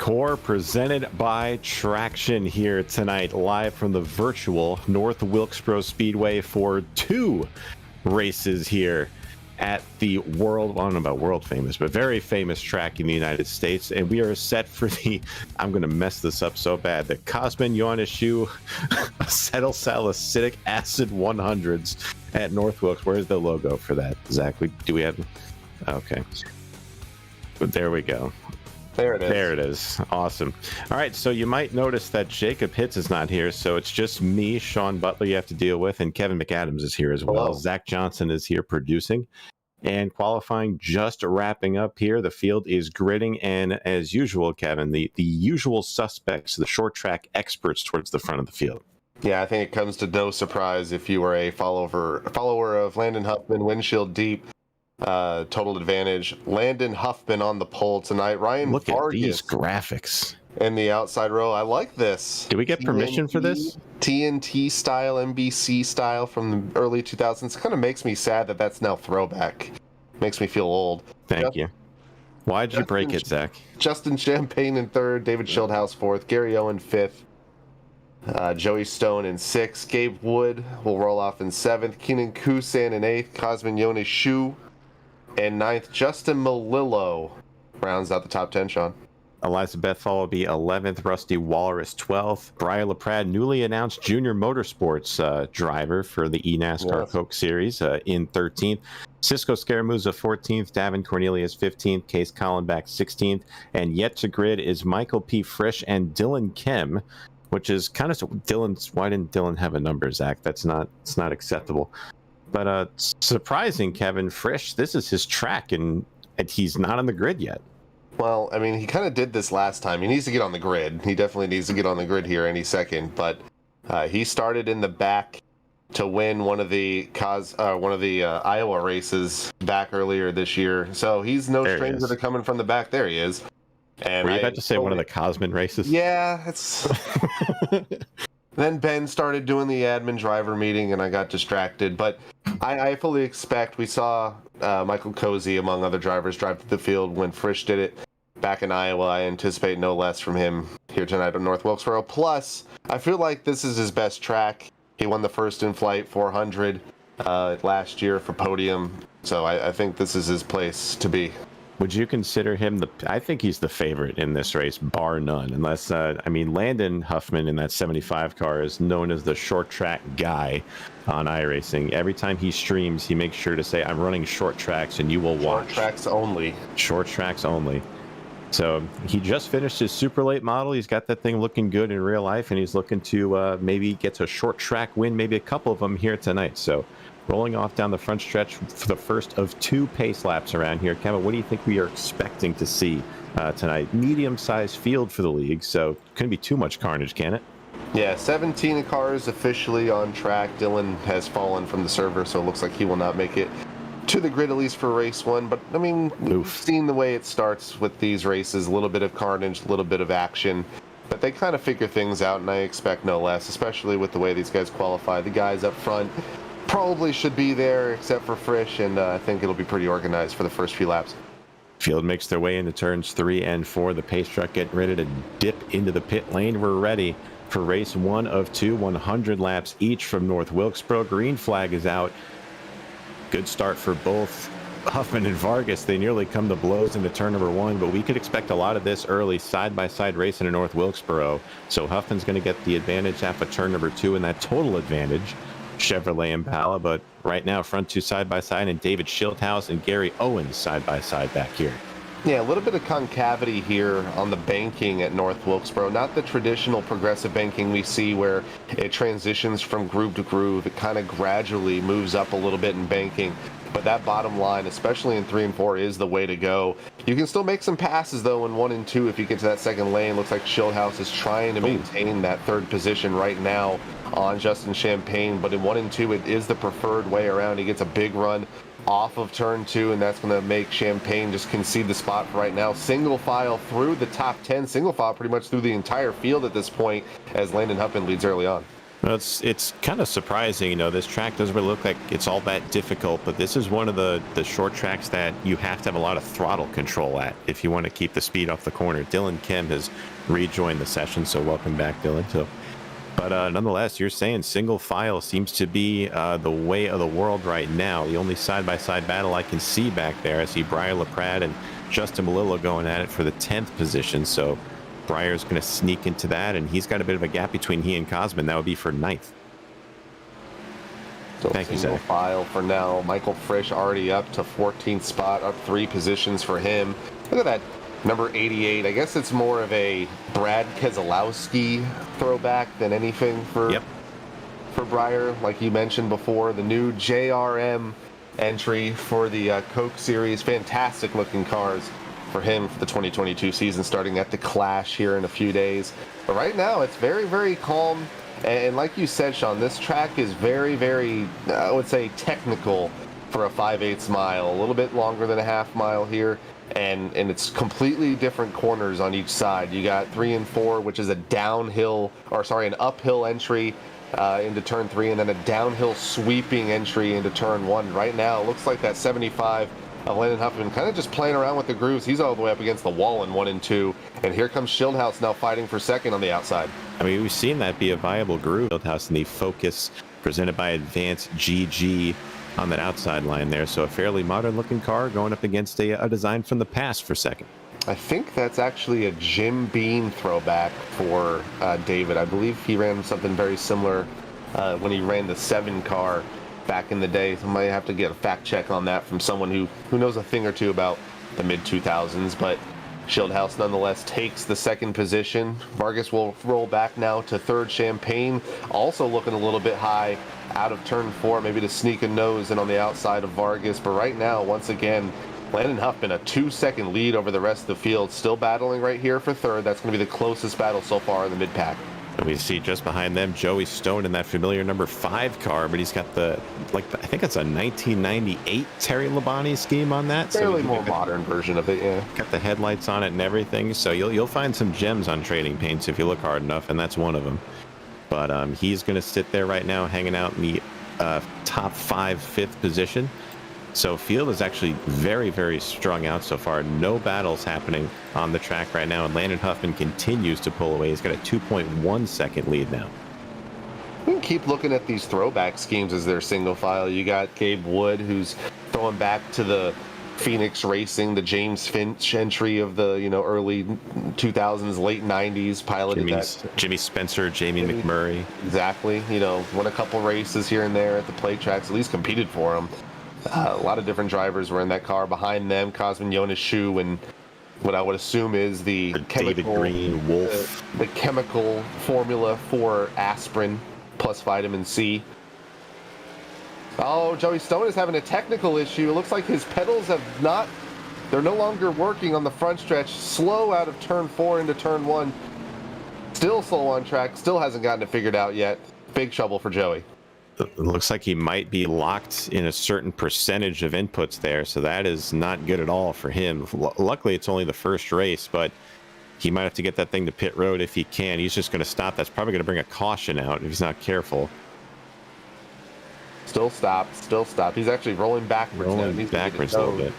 Core presented by Traction here tonight, live from the virtual North Wilkesboro Speedway for 2 races here at the world, well, I don't know about world famous, but very famous track in the United States. And we are set for the, I'm going to mess this up so bad, the Cosmin Ioaneșiu Acetylsalicylic Acid 100s at North Wilkes. Where's the logo for that? Zach, do we have? Okay. But there we go. There it is. There it is. Awesome. All right, so you might notice that Jacob Hitz is not here, so it's just me, Sean Butler, you have to deal with, and Kevin McAdams is here as well. Hello. Zach Johnson is here producing. And qualifying just wrapping up here. The field is gridding, and as usual, Kevin, the usual suspects, the short track experts towards the front of the field. Yeah, I think it comes to no surprise if you were a follower of Landon Huffman, windshield deep. Total advantage. Landon Huffman on the pole tonight. Ryan Look at Vargas these graphics in the outside row. I like this. Do we get permission for this? TNT style, NBC style from the early 2000s. Kind of makes me sad that that's now throwback. Makes me feel old. Thank you. Why'd you break it, Zach? Justin Champagne in 3rd, David Schildhouse 4th, Gary Owen 5th, Joey Stone in 6th, Gabe Wood will roll off in 7th, Keenan Kusan in 8th, Cosmin Ioaneșiu in 9th, Justin Melillo rounds out the top 10, Sean. Elizabeth Fall will be 11th, Rusty Walrus 12th, Brian LaPrade, newly announced junior motorsports driver for the eNASCAR Coke Series in 13th, Cisco Scaramouza 14th, Davin Cornelius 15th, Case Collenbach 16th, and yet to grid is Michael P. Frisch and Dylan Kim, which is kind of why didn't Dylan have a number, Zach? It's not acceptable. But surprising, Kevin Frisch, this is his track, and he's not on the grid yet. Well, I mean, he kind of did this last time. He needs to get on the grid. He definitely needs to get on the grid here any second. But he started in the back to win one of the Iowa races back earlier this year. So he's no stranger to coming from the back. There he is. And were you about to say one of the Cosmin races? Yeah, it's. Then Ben started doing the admin driver meeting, and I got distracted. But I fully expect, we saw Michael Cozy, among other drivers, drive to the field when Frisch did it back in Iowa. I anticipate no less from him here tonight at North Wilkesboro. Plus, I feel like this is his best track. He won the first in-flight 400 last year for podium. So I think this is his place to be. Would you consider him I think he's the favorite in this race, bar none. Unless, Landon Huffman in that 75 car is known as the short track guy on iRacing. Every time he streams, he makes sure to say, I'm running short tracks and you will watch. Short tracks only. Short tracks only. So he just finished his super late model. He's got that thing looking good in real life, and he's looking to maybe get a short track win, maybe a couple of them here tonight. So rolling off down the front stretch for the first of 2 pace laps around here. Kevin, what do you think we are expecting to see tonight? Medium-sized field for the league, so couldn't be too much carnage, can it? Yeah, 17 cars officially on track. Dylan has fallen from the server, so it looks like he will not make it to the grid, at least for race 1. But, I mean, we've seen the way it starts with these races. A little bit of carnage, a little bit of action. But they kind of figure things out, and I expect no less, especially with the way these guys qualify. The guys up front probably should be there, except for Frisch, and I think it'll be pretty organized for the first few laps. Field makes their way into turns 3 and 4. The pace truck getting ready to dip into the pit lane. We're ready for race 1 of 2, 100 laps each from North Wilkesboro. Green flag is out. Good start for both Huffman and Vargas. They nearly come to blows into turn number 1, but we could expect a lot of this early side-by-side racing in North Wilkesboro. So Huffman's going to get the advantage after turn number 2 and that total advantage. Chevrolet Impala, but right now front 2 side-by-side, and David Schildhouse and Gary Owens side-by-side back here. Yeah, a little bit of concavity here on the banking at North Wilkesboro. Not the traditional progressive banking we see where it transitions from groove to groove. It kind of gradually moves up a little bit in banking. But that bottom line, especially in 3 and 4, is the way to go. You can still make some passes, though, in 1 and 2 if you get to that second lane. Looks like Schildhouse is trying to maintain that 3rd position right now on Justin Champagne. But in 1 and 2, it is the preferred way around. He gets a big run off of turn 2, and that's going to make Champagne just concede the spot for right now. Single file through the top 10. Single file pretty much through the entire field at this point as Landon Huffman leads early on. Well, it's kind of surprising, you know, this track doesn't really look like it's all that difficult, but this is one of the short tracks that you have to have a lot of throttle control at if you want to keep the speed off the corner. Dylan Kim has rejoined the session, so welcome back, Dylan. So, but nonetheless, you're saying single file seems to be the way of the world right now. The only side-by-side battle I can see back there, I see Briar LaPrade and Justin Malillo going at it for the 10th position, so Briar's going to sneak into that, and he's got a bit of a gap between he and Cosmin. That would be for 9th. So Thank you, single Zach. file for now. Michael Frisch already up to 14th spot, up 3 positions for him. Look at that, number 88. I guess it's more of a Brad Keselowski throwback than anything for Briar. Like you mentioned before, the new JRM entry for the Coke Series. Fantastic looking cars for him for the 2022 season, starting at the Clash here in a few days. But right now, it's very, very calm. And like you said, Sean, this track is very, very, I would say, technical for a 5/8 mile. A little bit longer than a half mile here. And it's completely different corners on each side. You got 3 and 4, which is a downhill, or sorry, an uphill entry into turn 3, and then a downhill sweeping entry into turn 1. Right now, it looks like that 75 of Landon Huffman kind of just playing around with the grooves. He's all the way up against the wall in 1 and 2. And here comes Schildhouse now fighting for second on the outside. I mean, we've seen that be a viable groove. Schildhouse in the Focus presented by Advanced GG on that outside line there. So a fairly modern looking car going up against a design from the past for second. I think that's actually a Jim Beam throwback for David. I believe he ran something very similar when he ran the 7 car back in the day. So I might have to get a fact check on that from someone who knows a thing or two about the mid-2000s. But Schildhouse nonetheless takes the second position. Vargas will roll back now to 3rd. Champagne also looking a little bit high out of turn 4, maybe to sneak a nose in on the outside of Vargas. But right now, once again, Landon Huffman, a 2-second lead over the rest of the field, still battling right here for 3rd. That's going to be the closest battle so far in the mid-pack. And we see just behind them Joey Stone in that familiar number 5 car, but he's got I think it's a 1998 Terry Labonte scheme on that. Fairly more modern version of it, yeah. Got the headlights on it and everything, so you'll find some gems on Trading Paints if you look hard enough, and that's one of them. But he's going to sit there right now, hanging out in the top 5, 5th position. So field is actually very, very strung out so far. No battles happening on the track right now, and Landon Huffman continues to pull away. He's got a 2.1 second lead now. We can keep looking at these throwback schemes as they're single file. You got Gabe Wood, who's throwing back to the Phoenix Racing, the James Finch entry of the early 2000s, late 90s, piloted Jimmy Spencer, Jamie McMurray. Exactly. Won a couple races here and there at the plate tracks, at least competed for them. A lot of different drivers were in that car. Behind them, Cosmin, Ioaneșiu, and what I would assume is the David Green, Wolf. The chemical formula for aspirin plus vitamin C. Oh, Joey Stone is having a technical issue. It looks like his pedals they're no longer working on the front stretch. Slow out of turn 4 into turn 1. Still slow on track. Still hasn't gotten it figured out yet. Big trouble for Joey. It looks like he might be locked in a certain percentage of inputs there, so that is not good at all for him. Luckily, it's only the first race, but he might have to get that thing to pit road if he can. He's just going to stop. That's probably going to bring a caution out if he's not careful. Still stopped. He's actually rolling backwards now. Rolling backwards a little bit.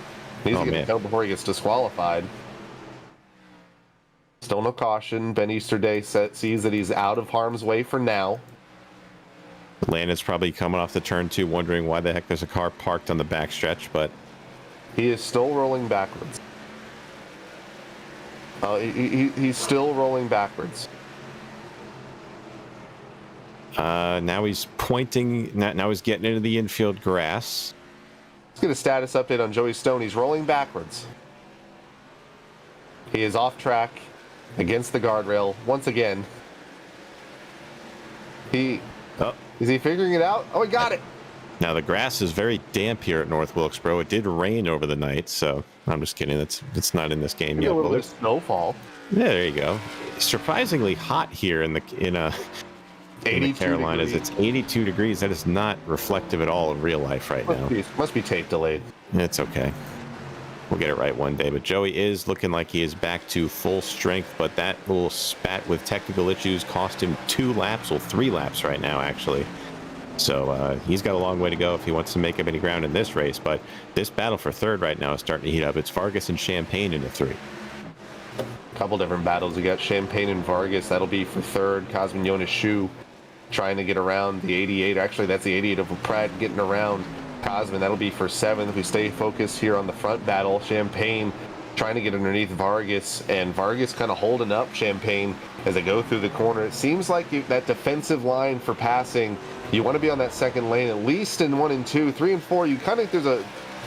He's going to go before he gets disqualified. Still no caution. Ben Easterday sees that he's out of harm's way for now. Landon's probably coming off the turn 2, wondering why the heck there's a car parked on the backstretch, but he is still rolling backwards. He's still rolling backwards. Now he's pointing. Now he's getting into the infield grass. Let's get a status update on Joey Stone. He's rolling backwards. He is off track against the guardrail once again. Is he figuring it out? Oh, he got it. Now the grass is very damp here at North Wilkesboro. It did rain over the night, so I'm just kidding. It's not in this game yet. A little bit of snowfall. Yeah, there you go. Surprisingly hot here in the Carolinas. Degrees. It's 82 degrees. That is not reflective at all of real life right now. Must be tape delayed. It's okay. We'll get it right one day. But Joey is looking like he is back to full strength, but that little spat with technical issues cost him 2 laps, well, 3 laps right now, actually. So he's got a long way to go if he wants to make up any ground in this race. But this battle for third right now is starting to heat up. It's Vargas and Champagne in the 3. Couple different battles. We got Champagne and Vargas. That'll be for third. Cosmin Ioaneșiu trying to get around the 88. Actually, that's the 88 of Pratt getting around Cosmin. That'll be for 7th. We stay focused here on the front battle. Champagne trying to get underneath Vargas, and Vargas kind of holding up Champagne as they go through the corner. It seems like that defensive line for passing, you want to be on that second lane, at least in 1 and 2. 3 and 4, you kind of,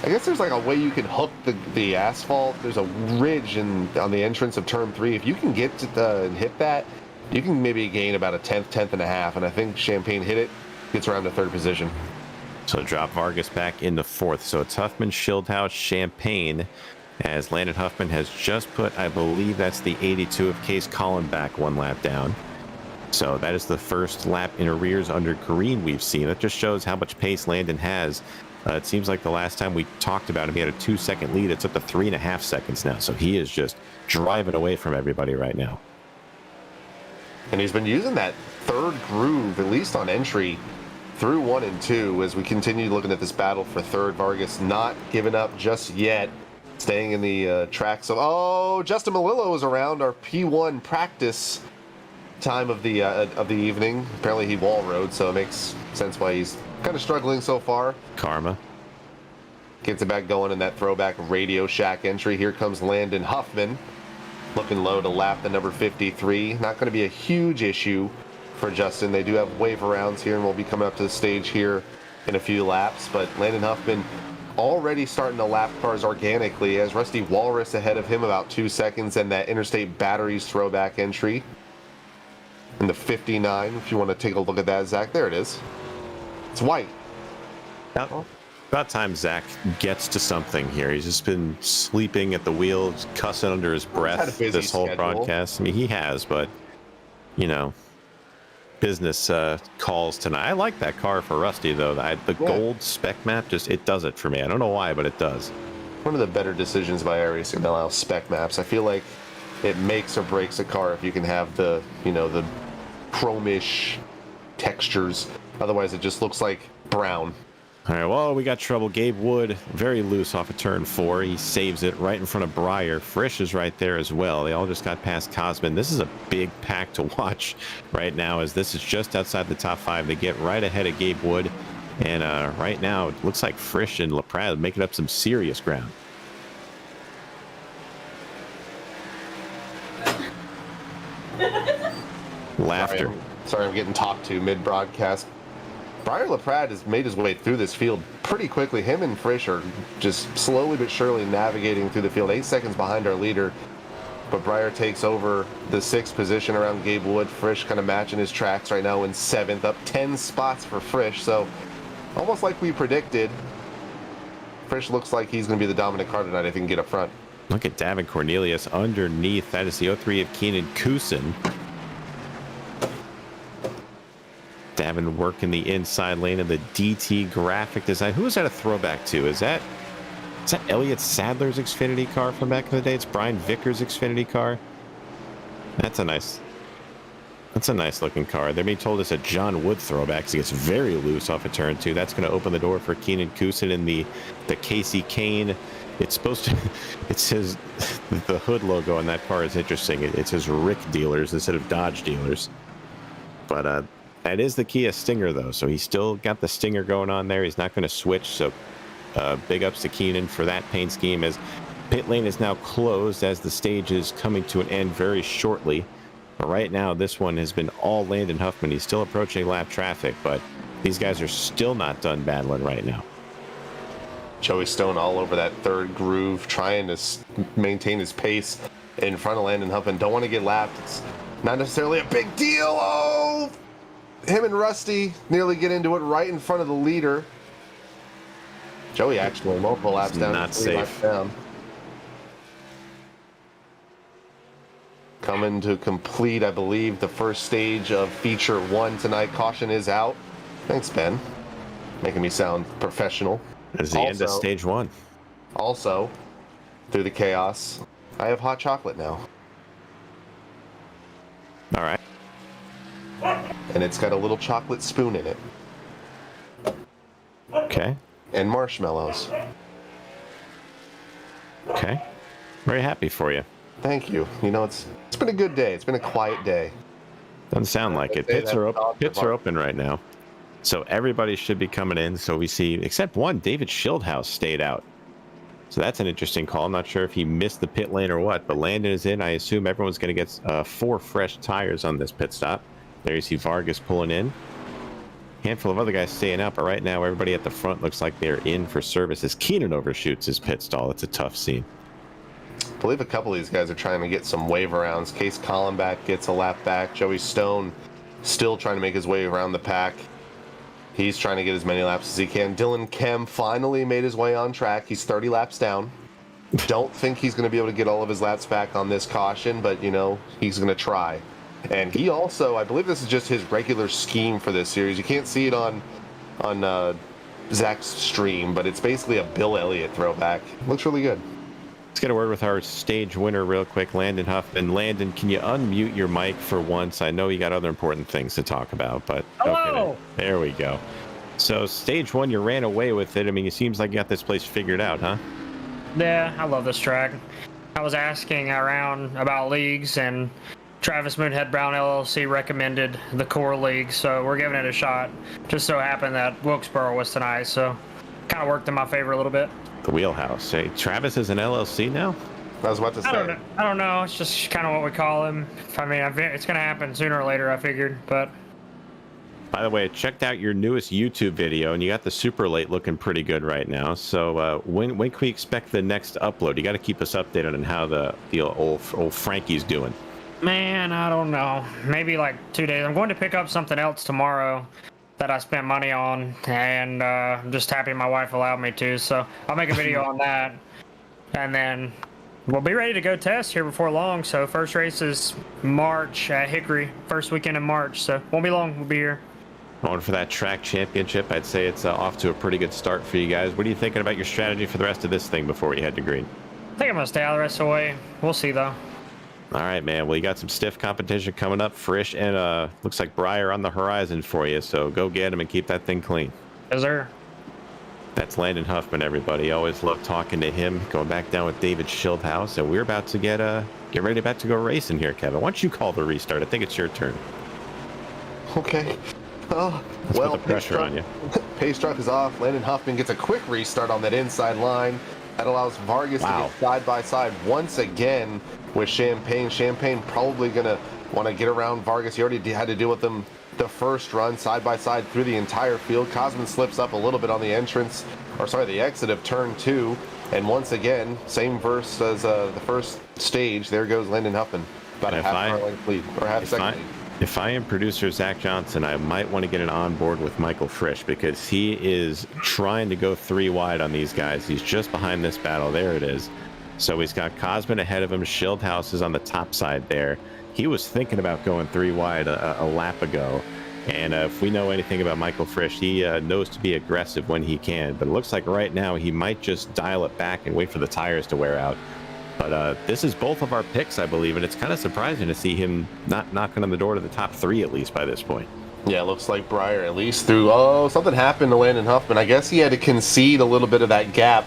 I guess there's like a way you can hook the asphalt. There's a ridge on the entrance of turn 3. If you can get to and hit that, you can maybe gain about a tenth and a half. And I think Champagne hit it, gets around to 3rd position. So drop Vargas back into 4th. So it's Huffman, Schildhouse, Champagne, as Landon Huffman has just put, I believe that's the 82 of Case Collin back 1 lap down. So that is the first lap in arrears under green we've seen. That just shows how much pace Landon has. It seems like the last time we talked about him, he had a 2-second lead. It's up to 3.5 seconds now. So he is just driving away from everybody right now. And he's been using that 3rd groove, at least on entry, through 1 and 2 as we continue looking at this battle for 3rd. Vargas not giving up just yet, staying in the track. So, Justin Malillo is around, our P1 practice time of the evening. Apparently he wall rode, so it makes sense why he's kind of struggling so far. Karma. Gets it back going in that throwback Radio Shack entry. Here comes Landon Huffman, looking low to lap the number 53. Not going to be a huge issue for Justin. They do have wave arounds here, and we'll be coming up to the stage here in a few laps. But Landon Huffman already starting to lap cars organically, as Rusty Walrus ahead of him about 2 seconds, and that Interstate Batteries throwback entry in the 59. If you want to take a look at that, Zach, there it is. It's white. About time Zach gets to something here. He's just been sleeping at the wheel, cussing under his breath this whole broadcast. I mean, he has, but, you know, business calls tonight. I like that car for Rusty, though. The gold spec map, it does it for me. I don't know why, but it does. One of the better decisions by iRacing to allow spec maps. I feel like it makes or breaks a car if you can have the chromish textures. Otherwise, it just looks like brown. All right, well, we got trouble. Gabe Wood, very loose off of turn 4. He saves it right in front of Breyer. Frisch is right there as well. They all just got past Cosmin. This is a big pack to watch right now, as this is just outside the top 5. They get right ahead of Gabe Wood. And right now, it looks like Frisch and LaPrade making up some serious ground. Laughter. Sorry, I'm getting talked to mid-broadcast. Breyer LaPrade has made his way through this field pretty quickly. Him and Frisch are just slowly but surely navigating through the field. 8 seconds behind our leader. But Breyer takes over the 6th position around Gabe Wood. Frisch kind of matching his tracks right now in 7th. Up 10 spots for Frisch. So almost like we predicted, Frisch looks like he's going to be the dominant car tonight if he can get up front. Look at Davin Cornelius underneath. That is the 03 of Keenan Kusin. Davin working the inside lane of the DT graphic design. Who is that a throwback to? Is that Elliott Sadler's Xfinity car from back in the day? It's Brian Vickers' Xfinity car. That's a nice looking car. They're being told it's a John Wood throwback, because he gets very loose off of turn 2. That's going to open the door for Keenan Kusin in the Casey Kane. It's supposed to, it says the hood logo on that car is interesting. It says Rick Dealers instead of Dodge Dealers. But that is the Kia Stinger, though, so he's still got the Stinger going on there. He's not going to switch, so big ups to Keenan for that paint scheme, as pit lane is now closed as the stage is coming to an end very shortly. But right now, this one has been all Landon Huffman. He's still approaching lap traffic, but these guys are still not done battling right now. Joey Stone all over that 3rd groove, trying to maintain his pace in front of Landon Huffman. Don't want to get lapped. It's not necessarily a big deal. Oh! Him and Rusty nearly get into it right in front of the leader. Joey actually multiple laps down. Not safe. Down. Coming to complete, I believe, the first stage of feature 1 tonight. Caution is out. Thanks, Ben. Making me sound professional. That is the end of stage 1. Also, through the chaos. I have hot chocolate now. All right. And it's got a little chocolate spoon in it. Okay. And marshmallows. Okay. Very happy for you. Thank you. You know, it's been a good day. It's been a quiet day. Doesn't sound like it. Pits are open right now. So everybody should be coming in. So we see, except one, David Schildhouse stayed out. So that's an interesting call. I'm not sure if he missed the pit lane or what, but Landon is in. I assume everyone's going to get 4 fresh tires on this pit stop. There you see Vargas pulling in. Handful of other guys staying out, but right now everybody at the front looks like they're in for service as Keenan overshoots his pit stall. It's a tough scene. I believe a couple of these guys are trying to get some wave arounds. Case Collenbach gets a lap back. Joey Stone still trying to make his way around the pack. He's trying to get as many laps as he can. Dylan Kem finally made his way on track. He's 30 laps down. Don't think he's going to be able to get all of his laps back on this caution, but, you know, he's going to try. And he also, I believe this is just his regular scheme for this series. You can't see it on Zach's stream, but it's basically a Bill Elliott throwback. Looks really good. Let's get a word with our stage winner real quick, Landon Huffman. Landon, can you unmute your mic for once? I know you got other important things to talk about, but hello. Okay, there we go. So stage 1, you ran away with it. I mean, it seems like you got this place figured out, huh? Yeah, I love this track. I was asking around about leagues, and Travis Moonhead Brown LLC recommended the Core League, so we're giving it a shot. Just so happened that Wilkesboro was tonight, so kind of worked in my favor a little bit. The wheelhouse. Hey, Travis is an LLC now? I was about to say. I don't know. It's just kind of what we call him. I mean, it's going to happen sooner or later, I figured, but... By the way, I checked out your newest YouTube video, and you got the super late looking pretty good right now. So when can we expect the next upload? You got to keep us updated on how the old Frankie's doing. Man, I don't know. Maybe like 2 days. I'm going to pick up something else tomorrow that I spent money on, and I'm just happy my wife allowed me to. So I'll make a video on that, and then we'll be ready to go test here before long. So first race is March at Hickory, first weekend in March. So won't be long. We'll be here. Going for that track championship. I'd say it's off to a pretty good start for you guys. What are you thinking about your strategy for the rest of this thing before you head to green? I think I'm gonna stay out the rest of the way. We'll see though. All right, man. Well, you got some stiff competition coming up. Frisch and looks like Breyer on the horizon for you. So go get him and keep that thing clean. Yes, sir. That's Landon Huffman, everybody. Always love talking to him. Going back down with David Schildhouse, and we're about to get ready to go racing here, Kevin. Why don't you call the restart? I think it's your turn. Okay. Oh, Let's put the pressure on you. Pace truck is off. Landon Huffman gets a quick restart on that inside line. That allows Vargas to get side by side once again with Champagne. Champagne probably going to want to get around Vargas. He already had to deal with them the first run side by side through the entire field. Cosmin slips up a little bit on the the exit of turn 2. And once again, same verse as the first stage. There goes Landon Huffman. About a half car length lead, or half second lead. If I am producer Zach Johnson, I might want to get an on board with Michael Frisch because he is trying to go 3 wide on these guys. He's just behind this battle. There it is. So he's got Cosmin ahead of him. Schildhouse is on the top side there. He was thinking about going 3 wide a lap ago. And if we know anything about Michael Frisch, he knows to be aggressive when he can. But it looks like right now he might just dial it back and wait for the tires to wear out. But this is both of our picks, I believe, and it's kind of surprising to see him not knocking on the door to the top 3 at least by this point. Yeah, it looks like Breyer at least through. Oh, something happened to Landon Huffman. I guess he had to concede a little bit of that gap.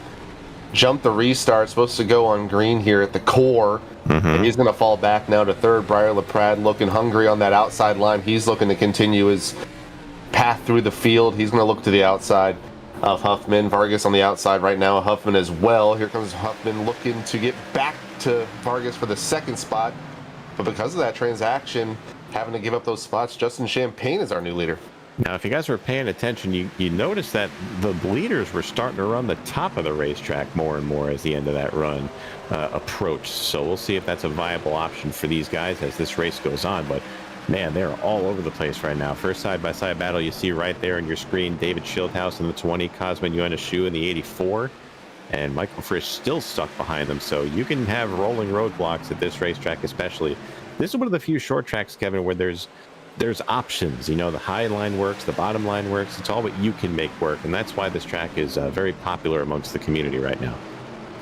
Jump the restart. Supposed to go on green here at the core. And he's going to fall back now to third. Breyer LaPrade looking hungry on that outside line. He's looking to continue his path through the field. He's going to look to the outside of Huffman. Vargas on the outside right now. Huffman as well. Here comes Huffman looking to get back to Vargas for the second spot. But because of that transaction, having to give up those spots, Justin Champagne is our new leader. Now, if you guys were paying attention, you noticed that the leaders were starting to run the top of the racetrack more and more as the end of that run approached. So we'll see if that's a viable option for these guys as this race goes on. But man, they're all over the place right now. First side-by-side battle you see right there on your screen. David Schildhouse in the 20, Cosmin Ioaneșiu in the 84, and Michael Frisch still stuck behind them. So you can have rolling roadblocks at this racetrack especially. This is one of the few short tracks, Kevin, where there's options. You know, the high line works, the bottom line works. It's all what you can make work, and that's why this track is very popular amongst the community right now.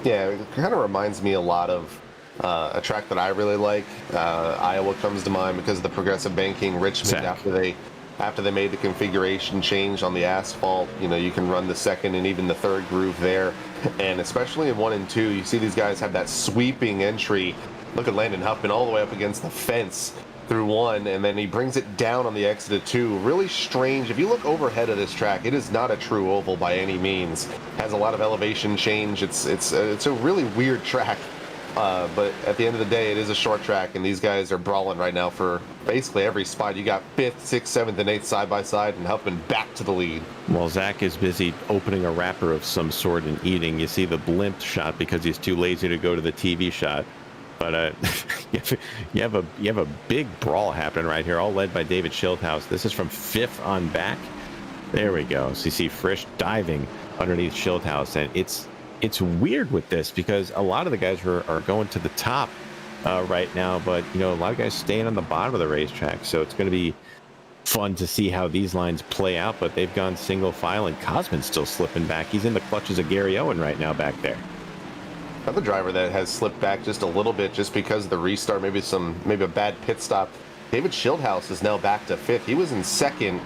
Yeah, it kind of reminds me a lot of a track that I really like. Iowa comes to mind because of the progressive banking. Richmond, after they made the configuration change on the asphalt, you can run the second and even the third groove there. And especially in 1 and 2, you see these guys have that sweeping entry. Look at Landon Huffman all the way up against the fence through 1, and then he brings it down on the exit of 2. Really strange. If you look overhead of this track, it is not a true oval by any means. Has a lot of elevation change. It's a really weird track. But at the end of the day, it is a short track, and these guys are brawling right now for basically every spot. You got 5th, 6th, 7th, and 8th side by side, and Huffman back to the lead. Well, Zach is busy opening a wrapper of some sort and eating. You see the blimp shot because he's too lazy to go to the TV shot. But you have a big brawl happening right here, all led by David Schildhaus. This is from 5th on back. There we go. So you see Frisch diving underneath Schildhaus, and it's weird with this because a lot of the guys are going to the top right now, but a lot of guys staying on the bottom of the racetrack. So it's going to be fun to see how these lines play out. But they've gone single file, and Cosmin's still slipping back. He's in the clutches of Gary Owen right now back there. Another driver that has slipped back just a little bit just because of the restart, maybe a bad pit stop. David Schildhaus is now back to 5th. He was in 2nd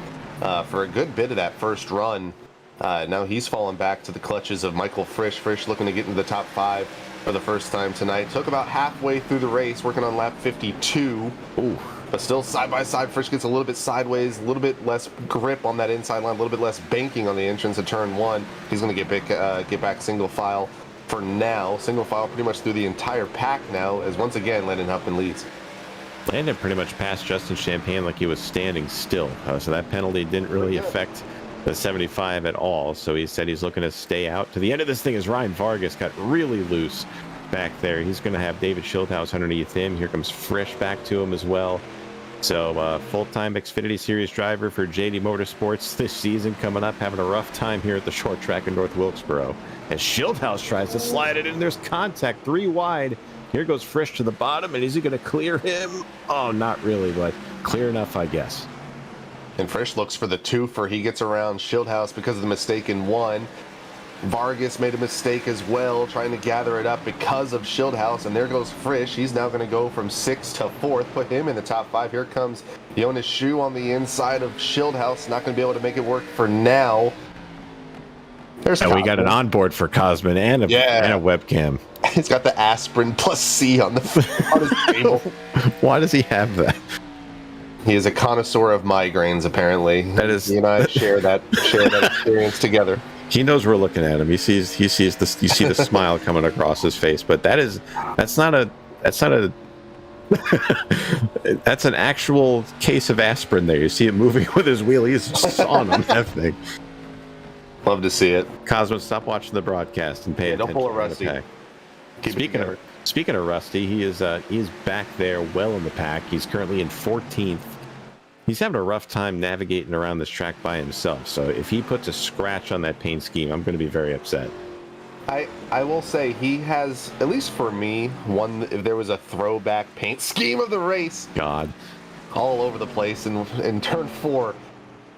for a good bit of that first run. Now he's fallen back to the clutches of Michael Frisch. Frisch looking to get into the top 5 for the first time tonight. Took about halfway through the race, working on lap 52. Ooh. But still side by side. Frisch gets a little bit sideways, a little bit less grip on that inside line, a little bit less banking on the entrance of turn 1. He's going to get back single file for now. Single file pretty much through the entire pack now, as once again Landon Huffman leads. Landon pretty much passed Justin Champagne like he was standing still. So that penalty didn't really affect the 75 at all. So he said he's looking to stay out to the end of this thing as Ryan Vargas got really loose back there. He's going to have David Schildhaus underneath him. Here comes Frisch back to him as well. So full-time Xfinity Series driver for JD Motorsports this season, coming up, having a rough time here at the short track in North Wilkesboro. As Schildhaus tries to slide it in, there's contact 3 wide. Here goes Frisch to the bottom, and is he going to clear him? Oh, not really, but clear enough, I guess. And Frisch looks for the 2 for he gets around Schildhaus because of the mistake in 1. Vargas made a mistake as well, trying to gather it up because of Schildhaus, and there goes Frisch. He's now going to go from 6th to 4th, put him in the top 5. Here comes Ioaneșiu on the inside of Schildhaus, not going to be able to make it work for now. There's we got an onboard for Cosmin and a webcam. He's got the aspirin plus C on his table. Why does he have that? He is a connoisseur of migraines, apparently. He and I share that experience together. He knows we're looking at him. You see the smile coming across his face, but that's an actual case of aspirin there. You see it moving with his wheel. He's just on that thing. Love to see it. Cosmo, stop watching the broadcast and pay attention. Don't pull a Rusty. Speaking of Rusty, he is back there well in the pack. He's currently in 14th. He's having a rough time navigating around this track by himself. So if he puts a scratch on that paint scheme, I'm going to be very upset. I will say he has, at least for me, if there was a throwback paint scheme of the race. God. All over the place in turn 4.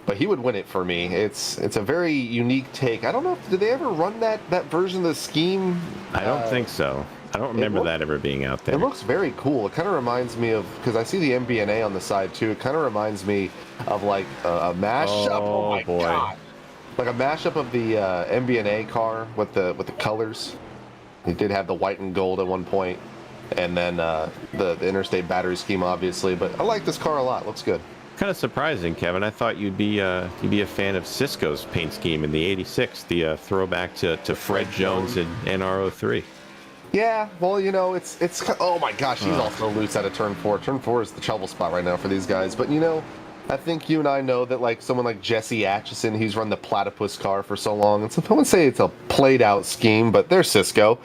But he would win it for me. It's a very unique take. I don't know, did they ever run that version of the scheme? I don't think so. I don't remember that ever being out there. It looks very cool. It kind of reminds me of, because I see the MBNA on the side too, it kind of reminds me of like a mashup. Oh my God. Like a mashup of the MBNA car with the colors. It did have the white and gold at one point, and then the interstate battery scheme, obviously. But I like this car a lot. Looks good. Kind of surprising, Kevin. I thought you'd be a fan of Cisco's paint scheme in the '86, the throwback to Fred Jones and NR03. Yeah, well, it's oh my gosh, he's also loose out of turn 4. Turn 4 is the trouble spot right now for these guys. But I think you and I know that like someone like Jesse Atchison, he's run the platypus car for so long, and so I wouldn't say it's a played out scheme, but there's Cisco.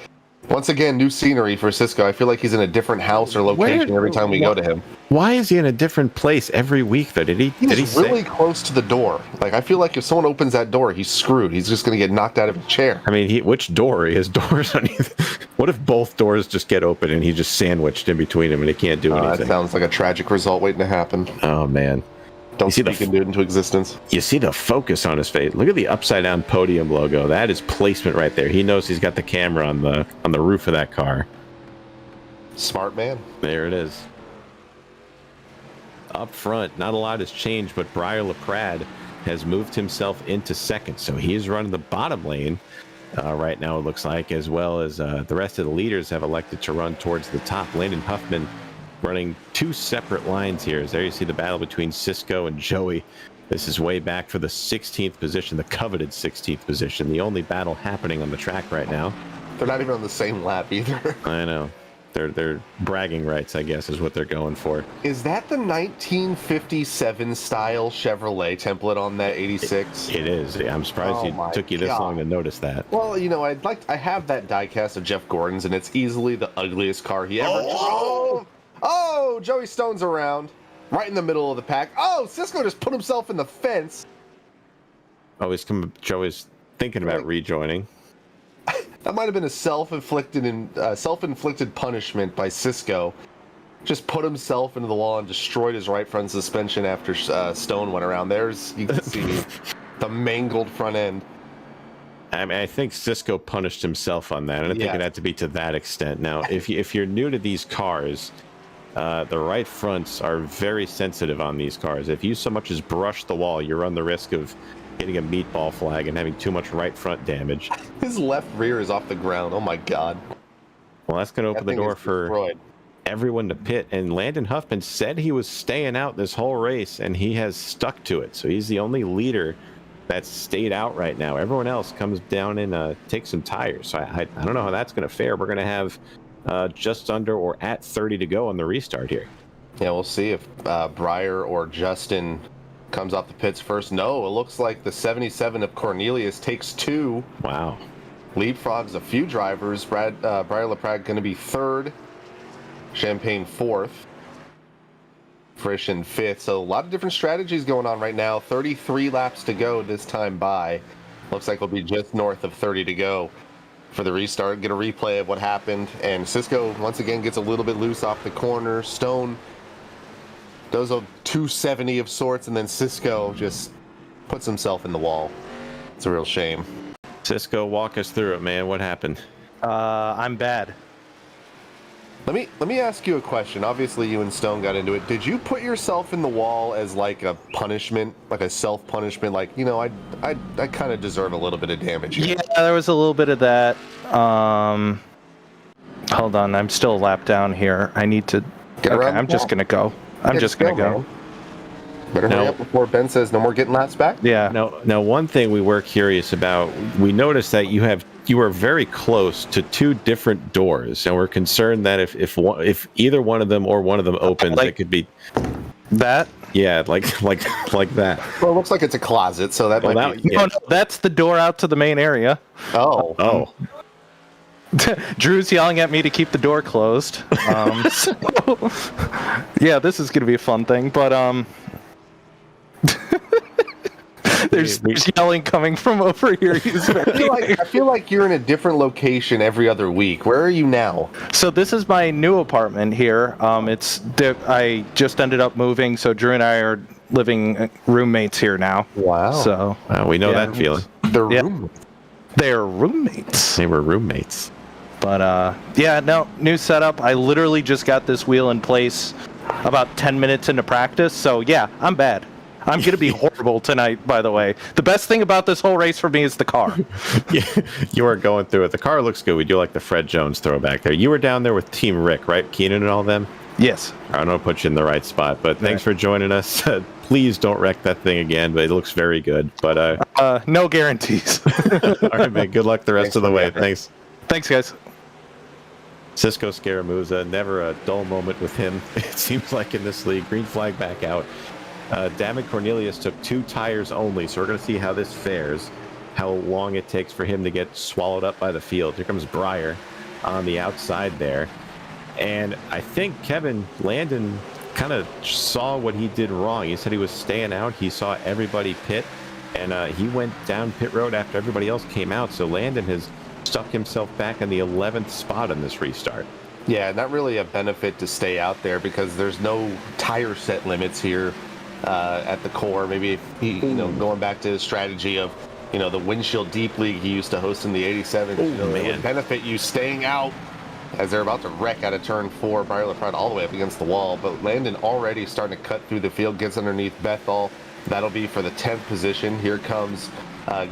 Once again, new scenery for Cisco. I feel like he's in a different house or location every time we go to him. Why is he in a different place every week, though? He's really close to the door. Like, I feel like if someone opens that door, he's screwed. He's just going to get knocked out of a chair. I mean, which door? He has doors on either. What if both doors just get open and he's just sandwiched in between them and he can't do anything? That sounds like a tragic result waiting to happen. Oh, man. Don't speak and do it into existence. You see the focus on his face. Look at the upside down podium logo. That is placement right there. He knows he's got the camera on the roof of that car. Smart man. There it is. Up front, not a lot has changed, but Briar LaPrade has moved himself into second. So he's running the bottom lane right now, it looks like, as well as the rest of the leaders have elected to run towards the top. Landon Huffman running two separate lines here. As there you see the battle between Cisco and Joey. This is way back for the 16th position, the coveted 16th position, the only battle happening on the track right now. They're not even on the same lap either. I know. They're bragging rights, I guess, is what they're going for. Is that the 1957 style Chevrolet template on that 86? It is. I'm surprised it took you this long to notice that. Well, you know, I have that diecast of Jeff Gordon's, and it's easily the ugliest car he ever drove. Oh, Joey Stone's around, right in the middle of the pack. Oh, Cisco just put himself in the fence. Oh, Joey's thinking about rejoining. That might have been a self-inflicted punishment by Cisco. Just put himself into the wall and destroyed his right front suspension after Stone went around. You can see the mangled front end. I mean, I think Cisco punished himself on that. I don't think it had to be to that extent. Now, if you're new to these cars, the right fronts are very sensitive on these cars. If you so much as brush the wall, you run the risk of getting a meatball flag and having too much right front damage. His left rear is off the ground. Oh my god. Well, that's going to open the door for everyone to pit. And Landon Huffman said he was staying out this whole race, and he has stuck to it. So he's the only leader that's stayed out right now. Everyone else comes down and takes some tires. So I don't know how that's going to fare. We're going to have just under or at 30 to go on the restart here. Yeah, we'll see if Briar or Justin comes off the pits first. No, it looks like the 77 of Cornelius takes two. Wow. Leapfrogs a few drivers. Briar LaPrade going to be third. Champagne fourth. Frisch in fifth. So a lot of different strategies going on right now. 33 laps to go this time by. Looks like we'll be just north of 30 to go for the restart. Get a replay of what happened. And Cisco once again gets a little bit loose off the corner. Stone does a 270 of sorts, and then Cisco just puts himself in the wall. It's a real shame. Cisco, walk us through it, man. What happened? I'm bad. Let me ask you a question. Obviously, you and Stone got into it. Did you put yourself in the wall as like a punishment, like a self-punishment? Like, you know, I kind of deserve a little bit of damage here. Yeah, there was a little bit of that. Hold on, I'm still a lap down here. I need to. I'm just gonna go. I'm just gonna go. Man. Better hurry up before Ben says no more getting laps back. Yeah. Now, one thing we were curious about, we noticed that you are very close to two different doors, and we're concerned that if either one of them or one of them opens, it could be that. Yeah, like that. Well, it looks like it's a closet, so that might be. No, that's the door out to the main area. Oh. Drew's yelling at me to keep the door closed. So, yeah, this is going to be a fun thing, but there's yelling coming from over here. I feel like you're in a different location every other week. Where are you now? So this is my new apartment here. I just ended up moving, so Drew and I are living roommates here now. Wow. So we know that feeling. They're roommates. They're roommates. They were roommates. But new setup. I literally just got this wheel in place about 10 minutes into practice. So yeah, I'm bad. I'm going to be horrible tonight, by the way. The best thing about this whole race for me is the car. Yeah, you are going through it. The car looks good. We do like the Fred Jones throwback there. You were down there with Team Rick, right? Keenan and all them? Yes. I don't know, put you in the right spot, but thanks for joining us. Please don't wreck that thing again, but it looks very good. But no guarantees. All right, man. Good luck the rest of the way. Thanks. Thanks, guys. Cisco Scaramuza, never a dull moment with him. It seems like in this league. Green flag back out. Dammit Cornelius took 2 tires only, so we're going to see how this fares, how long it takes for him to get swallowed up by the field. Here comes Briar on the outside there. And I think Landon kind of saw what he did wrong. He said he was staying out. He saw everybody pit, and he went down pit road after everybody else came out. So Landon has stuck himself back in the 11th spot in this restart. Yeah, not really a benefit to stay out there because there's no tire set limits here at the core. Maybe if he, going back to his strategy of, the windshield deep league he used to host in the 87. It would benefit you staying out as they're about to wreck out of turn 4. Briar LaPrade all the way up against the wall, but Landon already starting to cut through the field, gets underneath Bethel. That'll be for the 10th position. Here comes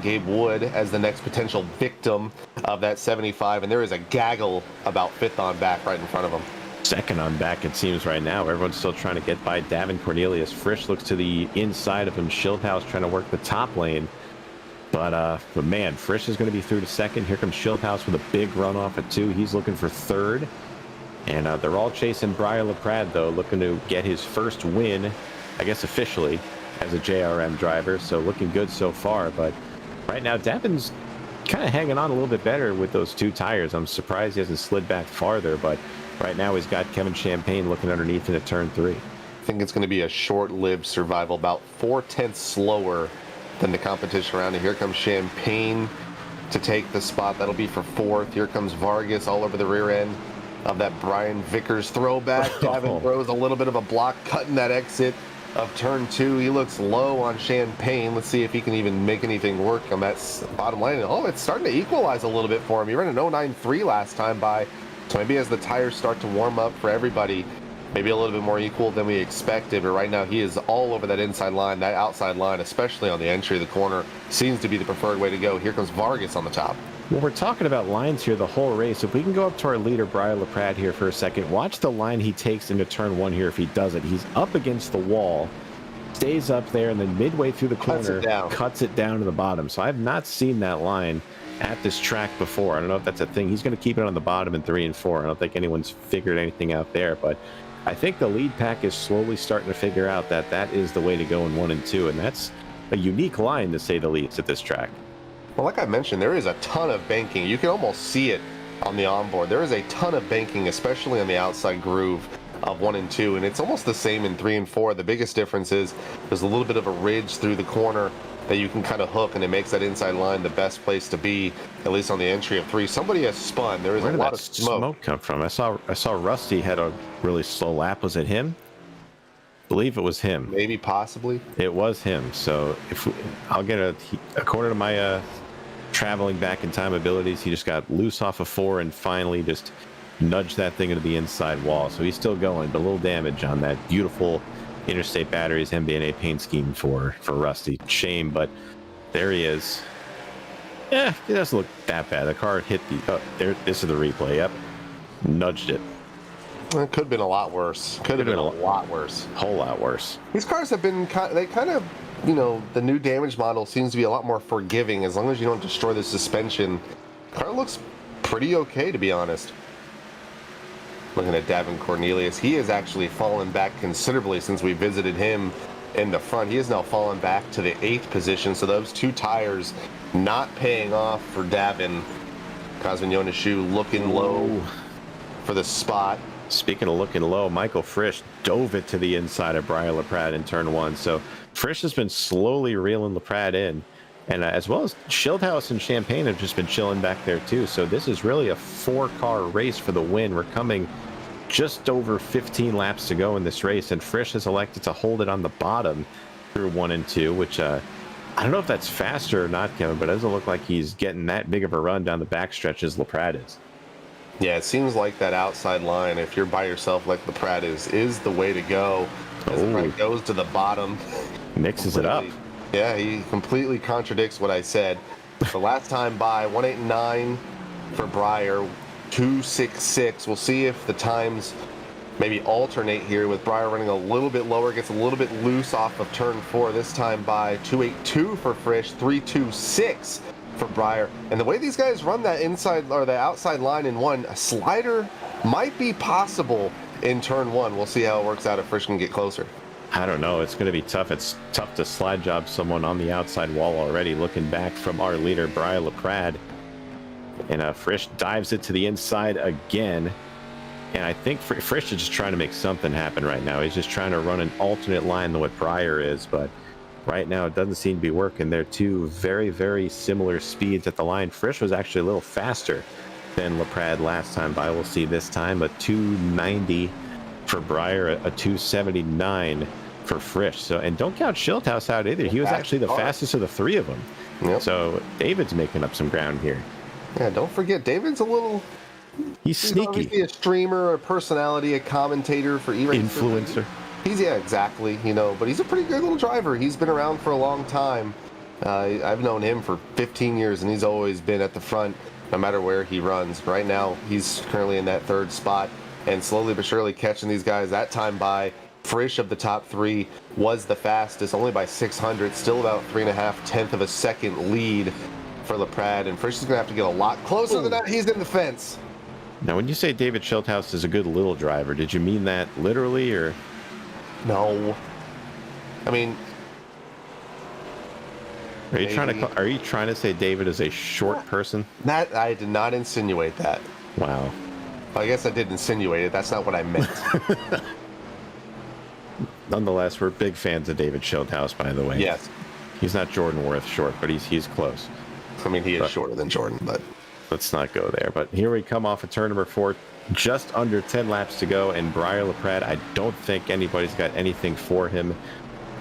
Gabe Wood as the next potential victim of that 75, and there is a gaggle about 5th on back right in front of him. Second on back, it seems right now. Everyone's still trying to get by Davin Cornelius. Frisch looks to the inside of him. Schildhaus trying to work the top lane. But man, Frisch is going to be through to second. Here comes Schildhaus with a big run off at 2. He's looking for third. And they're all chasing Briar LaPrade, though, looking to get his first win, I guess officially, as a JRM driver. So looking good so far. But right now, Davin's kind of hanging on a little bit better with those 2 tires. I'm surprised he hasn't slid back farther. But right now, he's got Kevin Champagne looking underneath into turn 3. I think it's going to be a short-lived survival, about 4/10 slower than the competition around it. Here comes Champagne to take the spot. That'll be for 4th. Here comes Vargas all over the rear end of that Brian Vickers throwback. Davin throws a little bit of a block, cutting that exit of turn 2. He looks low on Champagne. Let's see if he can even make anything work on that bottom lane. Oh, it's starting to equalize a little bit for him. He ran an 0.93 last time by. So maybe as the tires start to warm up for everybody, maybe a little bit more equal than we expected. But right now, he is all over that inside line. That outside line, especially on the entry of the corner, seems to be the preferred way to go. Here comes Vargas on the top. Well, we're talking about lines here the whole race. If we can go up to our leader, Briar LaPrade, here for a second, watch the line he takes into turn 1 here if he does it. He's up against the wall, stays up there, and then midway through the corner, cuts it down to the bottom. So I've not seen that line at this track before. I don't know if that's a thing. He's going to keep it on the bottom in 3 and 4. I don't think anyone's figured anything out there, but I think the lead pack is slowly starting to figure out that that is the way to go in 1 and 2, and that's a unique line to say the least at this track. Well, like I mentioned, there is a ton of banking. You can almost see it on the onboard. There is a ton of banking, especially on the outside groove of 1 and 2, and it's almost the same in 3 and 4. The biggest difference is there's a little bit of a ridge through the corner that you can kind of hook, and it makes that inside line the best place to be, at least on the entry of 3. Somebody has spun. There is a lot of smoke come from? I saw Rusty had a really slow lap. Was it him? I believe it was him. Maybe, possibly. It was him. So I'll get according to my traveling back in time abilities, he just got loose off of 4 and finally just nudged that thing into the inside wall. So he's still going, but a little damage on that beautiful interstate batteries MBNA paint scheme for Rusty. Shame, but there he is. Yeah, it doesn't look that bad. The car hit the there. This is the replay. Yep, nudged it. It could have been a lot worse. Could have been a lot worse. Whole lot worse. These cars have been they kind of, the new damage model seems to be a lot more forgiving as long as you don't destroy the suspension. The car looks pretty okay, to be honest. Looking at Davin Cornelius, he has actually fallen back considerably since we visited him in the front. He has now fallen back to the 8th position, so those 2 tires not paying off for Davin. Cosmin Ioaneșiu looking low for the spot. Speaking of looking low, Michael Frisch dove it to the inside of Briar LaPrade in turn 1. So Frisch has been slowly reeling LaPrade in. And as well as Schildhaus and Champagne have just been chilling back there too. So this is really a 4-car race for the win. We're coming just over 15 laps to go in this race, and Frisch has elected to hold it on the bottom through 1 and 2, which I don't know if that's faster or not, Kevin, but it doesn't look like he's getting that big of a run down the backstretch as LaPrade is. Yeah, it seems like that outside line, if you're by yourself like LaPrade is the way to go. As LaPrade goes to the bottom. Mixes it up. Yeah, he completely contradicts what I said. The last time by, 189 for Briar, 266. We'll see if the times maybe alternate here with Briar running a little bit lower, gets a little bit loose off of turn 4. This time by 282 for Frisch, 326 for Briar. And the way these guys run that inside or the outside line in 1, a slider might be possible in turn 1. We'll see how it works out if Frisch can get closer. I don't know. It's going to be tough. It's tough to slide job someone on the outside wall already. Looking back from our leader, Briar LaPrade. And Frisch dives it to the inside again. And I think Frisch is just trying to make something happen right now. He's just trying to run an alternate line than what Briar is. But right now, it doesn't seem to be working. They're 2 very, very similar speeds at the line. Frisch was actually a little faster than LaPrade last time by. We'll see this time a 290 for Briar, a 279 for Frisch. So, and don't count Schildhaus out either. He was actually the fastest of the three of them. Yep. So David's making up some ground here. Yeah, don't forget, David's a little... He's sneaky. Obviously a streamer, a personality, a commentator for E-Racing. Influencer. Yeah, exactly. But he's a pretty good little driver. He's been around for a long time. I've known him for 15 years, and he's always been at the front, no matter where he runs. Right now, he's currently in that third spot, and slowly but surely catching these guys. That time by Frisch of the top three was the fastest, only by 600, still about 3.5 of a second lead for Laprade, and Frisch is going to have to get a lot closer than that. He's in the fence. Now, when you say David Schildhaus is a good little driver, did you mean that literally, or? No. I mean, are you trying to say David is a short person? That I did not insinuate that. Wow. I guess I did insinuate it. That's not what I meant. Nonetheless, we're big fans of David Schildhaus, by the way. Yes. He's not Jordan Worth short, but he's close. I mean, he is shorter than Jordan, but... Let's not go there. But here we come off of turn number 4. Just under 10 laps to go, and Briar Laprade, I don't think anybody's got anything for him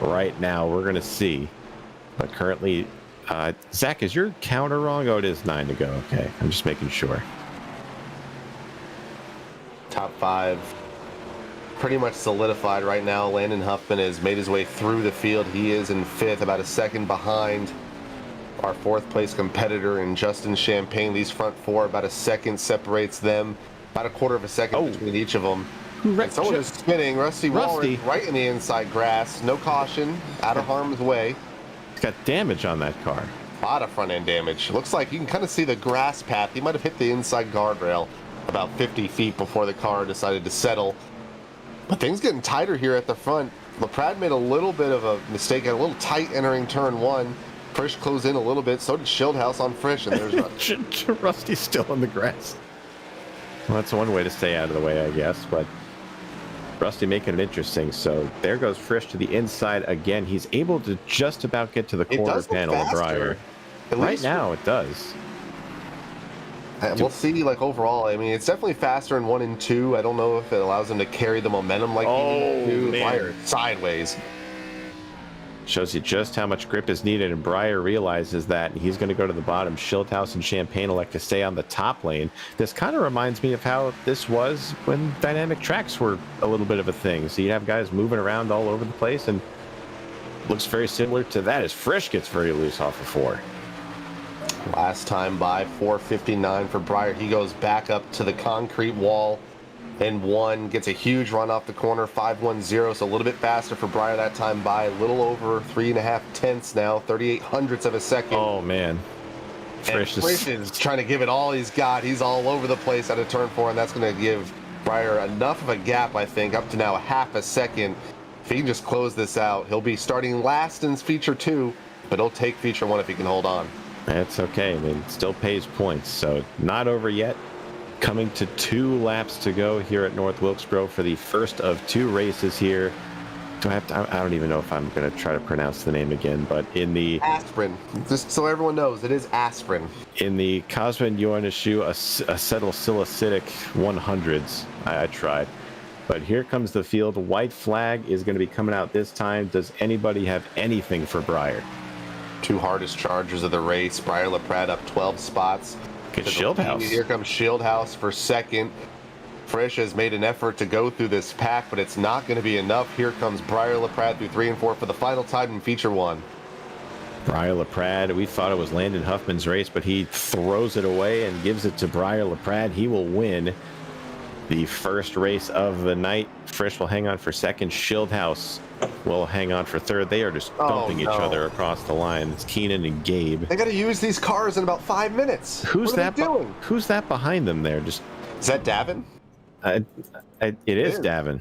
right now. We're going to see. But currently, Zach, is your counter wrong? Oh, it is 9 to go. Okay, I'm just making sure. Top 5 pretty much solidified right now. Landon Huffman has made his way through the field. He is in 5th, about a second behind our 4th place competitor in Justin Champagne. These front 4, about a second separates them. About a quarter of a second between each of them. And someone is spinning. Rusty Waller right in the inside grass. No caution. Out of harm's way. He's got damage on that car. A lot of front end damage. Looks like you can kind of see the grass path. He might have hit the inside guardrail about 50 feet before the car decided to settle. But things getting tighter here at the front. Laprade made a little bit of a mistake. Got a little tight entering turn 1. Frisch closed in a little bit. So did Schildhaus on Frisch. And there's Rusty's still in the grass. Well, that's one way to stay out of the way, I guess. But Rusty making it interesting. So there goes Frisch to the inside again. He's able to just about get to the quarter panel of Briar. Right now, it does. We'll see, like, overall. I mean, it's definitely faster in 1 and 2. I don't know if it allows him to carry the momentum like he needs to. Briar sideways. Shows you just how much grip is needed, and Briar realizes that, and he's going to go to the bottom. Schildhaus and Champagne elect to stay on the top lane. This kind of reminds me of how this was when dynamic tracks were a little bit of a thing. So you have guys moving around all over the place, and looks very similar to that as Frisch gets very loose off of 4. Last time by 4:59 for Briar. He goes back up to the concrete wall and 1, gets a huge run off the corner, 5:10, so a little bit faster for Briar that time by, a little over 3.5 now, 38 of a second. Oh man. Frisch is trying to give it all he's got. He's all over the place out of turn 4, and that's going to give Briar enough of a gap, I think, up to now a half a second. If he can just close this out, he'll be starting last in feature 2, but he'll take feature 1 if he can hold on. That's okay. I mean, it still pays points, so not over yet. Coming to 2 laps to go here at North Wilkesboro for the first of 2 races here. Do I have to? I don't even know if I'm going to try to pronounce the name again, but in the... Aspirin. Just so everyone knows, it is aspirin. In the Cosmin Ioaneșiu Acetylsalicylic 100s. I tried. But here comes the field. White flag is going to be coming out this time. Does anybody have anything for Briar? 2 hardest chargers of the race. Briar Laprade up 12 spots. Good Schildhaus. Here comes Schildhaus for second. Frisch has made an effort to go through this pack, but it's not going to be enough. Here comes Briar Laprade through 3 and 4 for the final time in feature 1. Briar Laprade, we thought it was Landon Huffman's race, but he throws it away and gives it to Briar Laprade. He will win the first race of the night. Frisch will hang on for second. Schildhaus will hang on for third. They are just dumping each other across the line. It's Keenan and Gabe. They got to use these cars in about 5 minutes. Who's what are that they doing? Who's that behind them there? Just is that Davin? It is Davin.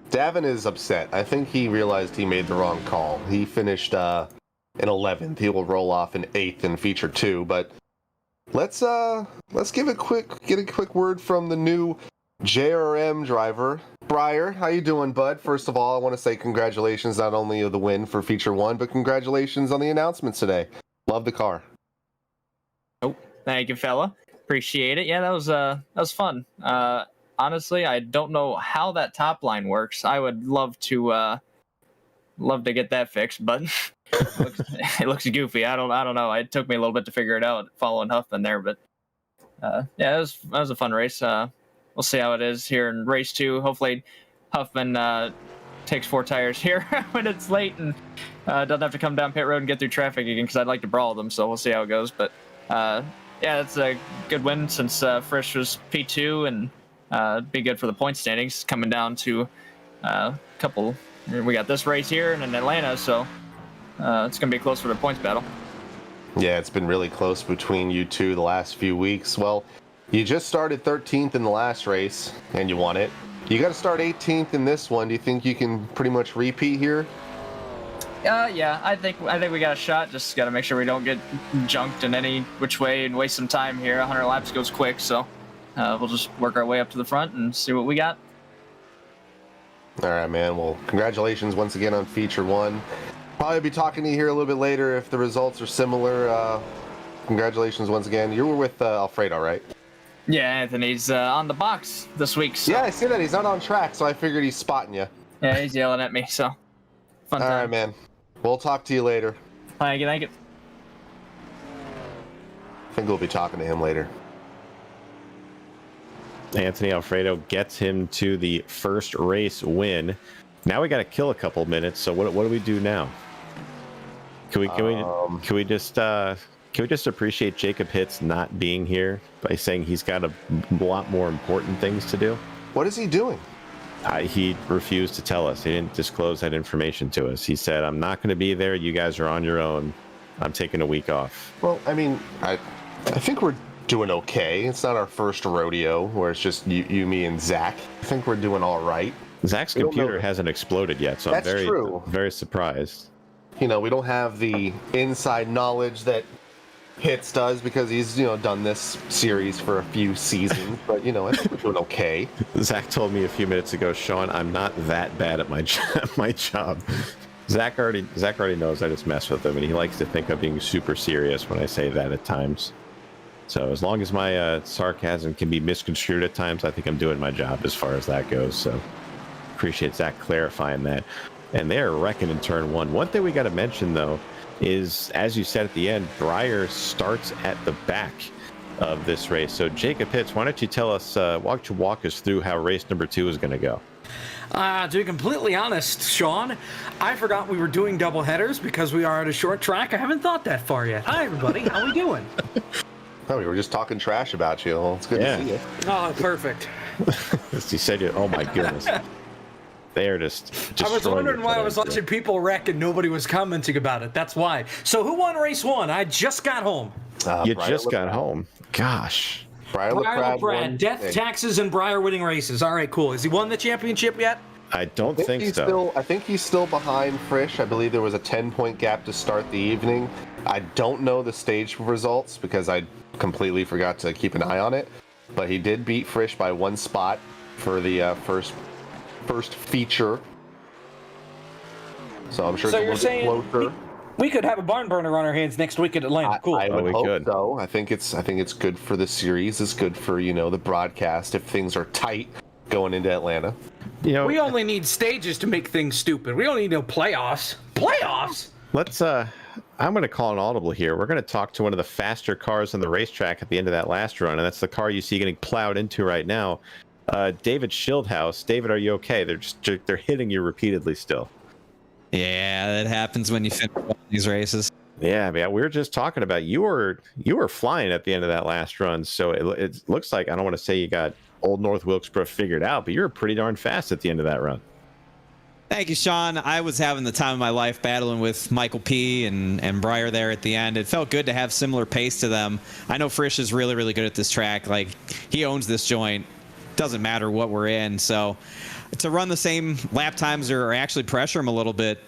Davin is upset. I think he realized he made the wrong call. He finished in 11th. He will roll off in 8th in feature 2. But let's get a quick word from the new JRM driver. Briar, how you doing, bud? First of all, I want to say congratulations not only of the win for feature 1, but congratulations on the announcements today. Love the car. Oh, thank you, fella. Appreciate it. Yeah, that was fun. Honestly, I don't know how that top line works. I would love to love to get that fixed, but it looks goofy. I don't know. It took me a little bit to figure it out following Huffman there, but yeah, that was a fun race. We'll see how it is here in race 2. Hopefully, Huffman takes 4 tires here when it's late and doesn't have to come down pit road and get through traffic again, because I'd like to brawl them. So we'll see how it goes. But yeah, it's a good win since Frisch was P2, and be good for the point standings coming down to a couple. We got this race here and in Atlanta, so it's going to be close for the points battle. Yeah, it's been really close between you two the last few weeks. Well, you just started 13th in the last race, and you won it. You got to start 18th in this one. Do you think you can pretty much repeat here? Yeah, I think we got a shot. Just got to make sure we don't get junked in any which way and waste some time here. 100 laps goes quick, so we'll just work our way up to the front and see what we got. All right, man. Well, congratulations once again on Feature 1. Probably be talking to you here a little bit later if the results are similar. Congratulations once again. You were with Alfredo, right? Yeah, Anthony's on the box this week. So. Yeah, I see that. He's not on track, so I figured he's spotting you. Yeah, he's yelling at me, so fun time. All right, man. We'll talk to you later. Thank you. I think we'll be talking to him later. Anthony Alfredo gets him to the first race win. Now we got to kill a couple minutes. So what do we do now? Can we just appreciate Jacob Hitz not being here by saying he's got a lot more important things to do? What is he doing? He refused to tell us. He didn't disclose that information to us. He said, "I'm not going to be there. You guys are on your own. I'm taking a week off." Well, I mean, I think we're doing okay. It's not our first rodeo where it's just you, me, and Zach. I think we're doing all right. Zach's computer hasn't exploded yet, so That's I'm true. very surprised. You know, we don't have the inside knowledge that Hitz does because he's, done this series for a few seasons, but, I think we're doing okay. Zach told me a few minutes ago, Sean, I'm not that bad at my job. Zach already knows I just mess with him, and he likes to think I'm being super serious when I say that at times. So as long as my sarcasm can be misconstrued at times, I think I'm doing my job as far as that goes. So appreciate Zach clarifying that. And they're wrecking in turn 1. One thing we got to mention, though, is, as you said at the end, Breyer starts at the back of this race. So Jacob Hitz, why don't you tell us, walk us through how race number 2 is going to go? To be completely honest, Sean, I forgot we were doing double headers because we are at a short track. I haven't thought that far yet. Hi, everybody. How we doing? Oh, we were just talking trash about you. Well, it's good to see you. Oh, perfect. He said, "Oh my goodness." They are just I was wondering why I was watching people wreck and nobody was commenting about it. That's why. So who won race 1? I just got home. You just got home. Gosh. Breyer LaPrade, Death, Taxes, and Breyer winning races. All right, cool. Has he won the championship yet? I don't think so. I think he's still behind Frisch. I believe there was a 10-point gap to start the evening. I don't know the stage results because I completely forgot to keep an eye on it. But he did beat Frisch by 1 spot for the first feature. So I'm sure So it's a you're little bit closer. saying we could have a barn burner on our hands next week at Atlanta. Cool. I would we hope could. so. I think it's good for the series. It's good for, the broadcast if things are tight going into Atlanta. We only need stages to make things stupid. We don't need no playoffs. Playoffs? Let's I'm going to call an audible here. We're going to talk to one of the faster cars on the racetrack at the end of that last run, and that's the car you see getting plowed into right now. David Schildhouse. David, are you okay? They're hitting you repeatedly still. Yeah, that happens when you finish one of these races. Yeah, man. We were just talking about you were flying at the end of that last run. So it looks like, I don't want to say you got Old North Wilkesboro figured out, but you were pretty darn fast at the end of that run. Thank you, Sean. I was having the time of my life battling with Michael P. and Breyer there at the end. It felt good to have similar pace to them. I know Frisch is really, really good at this track. Like, he owns this joint. Doesn't matter what we're in. So to run the same lap times or actually pressure them a little bit,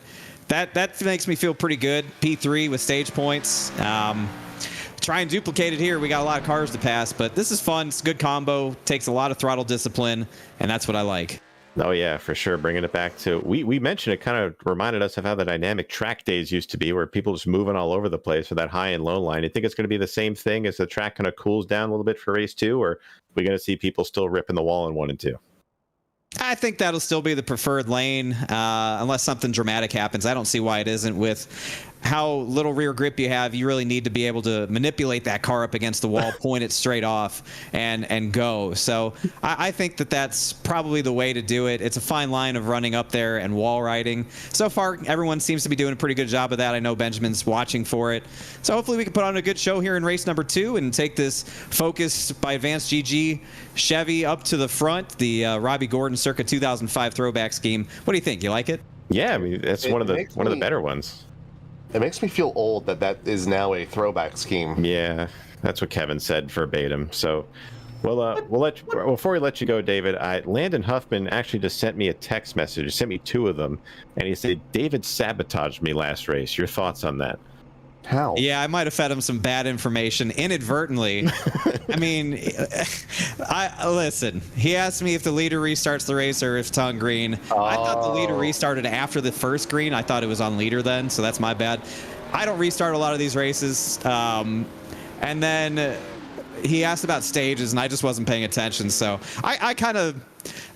that makes me feel pretty good. P3 with stage points. Try and duplicate it here. We got a lot of cars to pass, but this is fun. It's a good combo. Takes a lot of throttle discipline, and that's what I like. Oh, yeah, for sure. Bringing it back to, we mentioned it kind of reminded us of how the dynamic track days used to be, where people just moving all over the place with that high and low line. You think it's going to be the same thing as the track kind of cools down a little bit for race 2, or are we going to see people still ripping the wall in 1 and 2? I think that'll still be the preferred lane, unless something dramatic happens. I don't see why it isn't. With how little rear grip you have, you really need to be able to manipulate that car up against the wall, point it straight off, and go. So I think that's probably the way to do it. It's a fine line of running up there and wall riding. So far, everyone seems to be doing a pretty good job of that. I know Benjamin's watching for it. So hopefully we can put on a good show here in race number 2 and take this Focus by Advanced GG Chevy up to the front, the Robbie Gordon circa 2005 throwback scheme. What do you think? You like it? Yeah, I mean, it's one of the better ones. It makes me feel old that is now a throwback scheme. Yeah, that's what Kevin said verbatim. So, before we let you go, David, Landon Huffman actually just sent me a text message. He sent me 2 of them, and he said, David sabotaged me last race. Your thoughts on that? How? Yeah, I might have fed him some bad information inadvertently. I mean, listen. He asked me if the leader restarts the race or if it's on green. I thought the leader restarted after the first green. I thought it was on leader then, so that's my bad. I don't restart a lot of these races. And then he asked about stages, and I just wasn't paying attention. So I kind of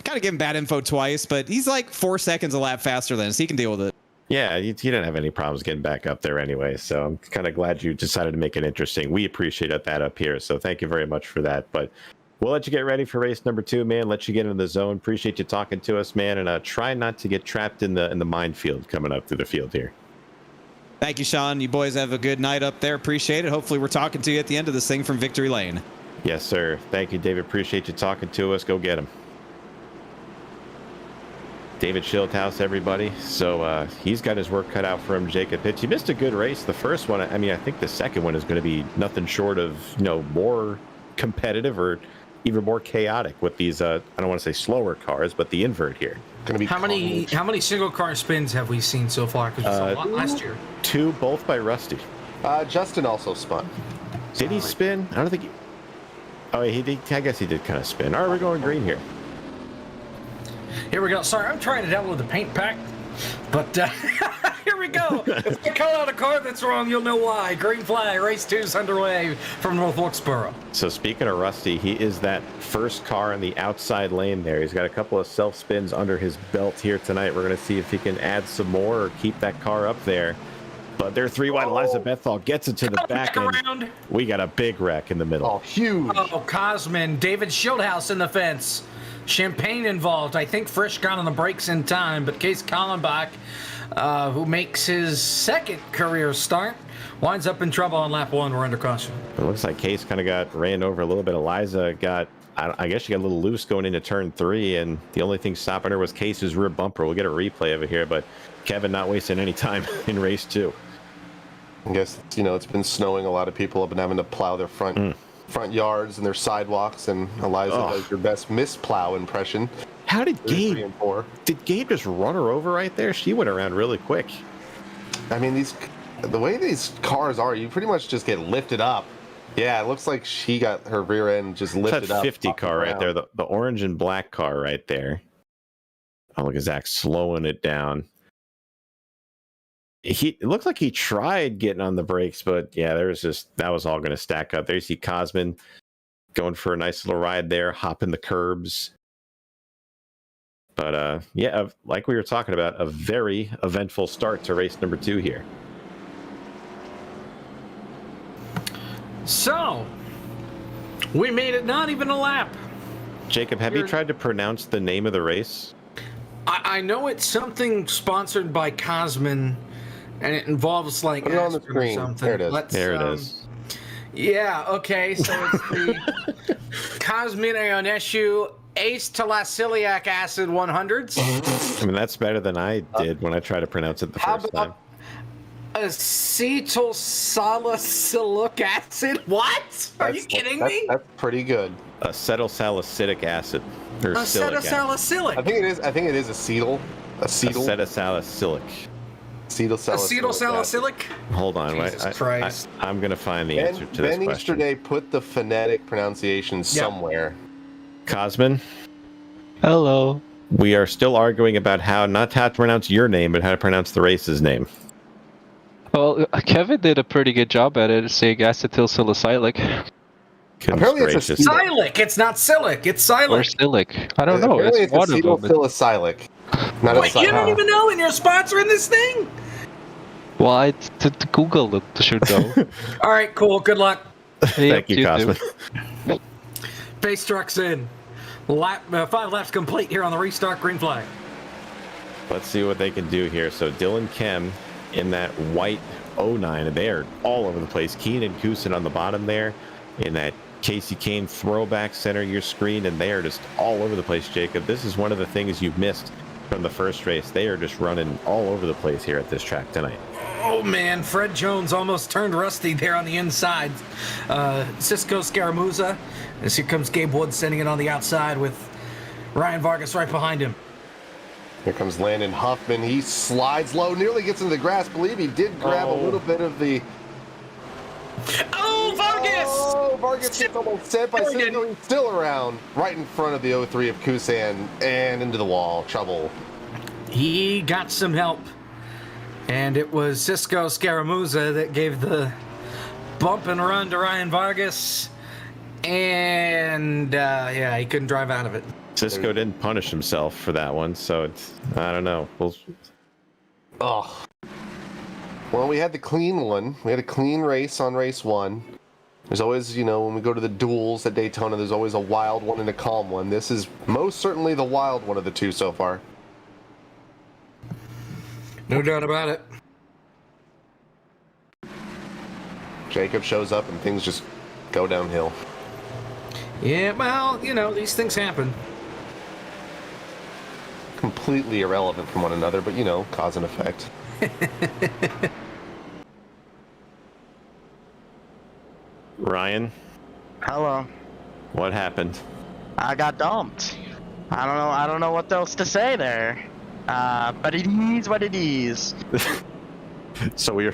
gave him bad info twice, but he's like 4 seconds a lap faster than us. He can deal with it. Yeah, you didn't have any problems getting back up there anyway, so I'm kind of glad you decided to make it interesting. We appreciate that up here, so thank you very much for that. But we'll let you get ready for race number 2, man. Let you get into the zone. Appreciate you talking to us, man, and try not to get trapped in the minefield coming up through the field here. Thank you, Sean. You boys have a good night up there. Appreciate it. Hopefully we're talking to you at the end of this thing from Victory Lane. Yes, sir. Thank you, David. Appreciate you talking to us. Go get him. David Schildhouse, everybody. So he's got his work cut out for him. Jacob Hitch. He missed a good race. The first one, I mean, I think the second one is going to be nothing short of, more competitive or even more chaotic with these, I don't want to say slower cars, but the invert here. Going to be How many single car spins have we seen so far? Because we saw a lot last year. 2, both by Rusty. Justin also spun. Did he spin? I don't think he... Oh, he did. I guess he did kind of spin. All right, we're going green here. Here we go. Sorry, I'm trying to download the paint pack, but here we go. If I call out a car that's wrong, you'll know why. Green flag, race 2's underway from North Wilkesboro. So speaking of Rusty, he is that first car in the outside lane there. He's got a couple of self-spins under his belt here tonight. We're going to see if he can add some more or keep that car up there. But they're 3 wide. Eliza Bethal gets it to the back end. We got a big wreck in the middle. Oh, huge. Oh, Cosmin, David Schildhouse in the fence. Champagne involved. I think Frisch got on the brakes in time, but Case Kallenbach, who makes his second career start, winds up in trouble on lap 1. We're under caution. It looks like Case kind of got ran over a little bit. Eliza got, I guess she got a little loose going into turn 3, and the only thing stopping her was Case's rear bumper. We'll get a replay of it here, but Kevin not wasting any time in race 2. I guess, it's been snowing. A lot of people have been having to plow their front yards and their sidewalks, and Eliza does your best misplow impression. How did Gabe? 3 and 4. Did Gabe just run her over right there? She went around really quick. I mean, the way these cars are, you pretty much just get lifted up. Yeah, it looks like she got her rear end just lifted It's up. that 50 car right there, the orange and black car right there. Oh, look at Zach slowing it down. It looked like he tried getting on the brakes, but yeah, that was all going to stack up. There you see Cosmin going for a nice little ride there, hopping the curbs. But yeah, like we were talking about, a very eventful start to race number 2 here. So, we made it not even a lap. Jacob, have you tried to pronounce the name of the race? I know it's something sponsored by Cosmin, and it involves like Put it on the aspirin or screen. something. There it is. There it is. Yeah, okay, so it's the Cosmin Ioaneșiu Acetylsalicylic acid 100s. I mean, that's better than I did when I tried to pronounce it the first time. Acetylsalicylic acid? What? Are you kidding me? That's pretty good. Acetylsalicylic acid. Or silic acid. Acetylsalicylic. I think it is acetyl. Acetylsalicylic. Acetylsalicylic? Hold on, Jesus Christ. I'm going to find the answer to this Ben question. Easterday put the phonetic pronunciation somewhere. Cosmin, Hello. we are still arguing about not how to pronounce your name, but how to pronounce the race's name. Well, Kevin did a pretty good job at it, saying acetylsalicylic. Apparently it's gracious. Silic. It's not Silic. It's Or Silic. Silic. I don't know. Apparently It's one of them. acetylsalicylic. Not Wait, you don't even know, and you're sponsoring this thing? Well, it's to Google it should know. All right, cool. Good luck. Thank you, too. Cosmin. Pace truck's in. 5 laps complete here on the restart green flag. Let's see what they can do here. So Dylan Kem in that white 09, they are all over the place. Keenan Kusin on the bottom there in that Casey Kane throwback center of your screen, and they are just all over the place, Jacob. This is one of the things you've missed from the first race. They are just running all over the place here at this track tonight. Oh man, Fred Jones almost turned rusty there on the inside. Cisco Scaramouza. As here comes Gabe Woods sending it on the outside with Ryan Vargas right behind him. Here comes Landon Huffman. He slides low, nearly gets into the grass. Believe he did grab a little bit of the... Oh, Vargas! Oh, Vargas gets almost sent by Cisco. He's still around, right in front of the 03 of Kusan and into the wall. Trouble. He got some help. And it was Cisco Scaramouza that gave the bump and run to Ryan Vargas. And, yeah, he couldn't drive out of it. Cisco didn't punish himself for that one, so it's, I don't know. Oh. Well, we had the clean one. We had a clean race on race 1. There's always, you know, when we go to the duels at Daytona, there's always a wild one and a calm one. This is most certainly the wild one of the two so far. No doubt about it. Jacob shows up and things just go downhill. Yeah, well, you know, these things happen. Completely irrelevant from one another, but, you know, cause and effect. Ryan, Hello. what happened? I got dumped. I don't know what else to say there. But it is what it is. So we're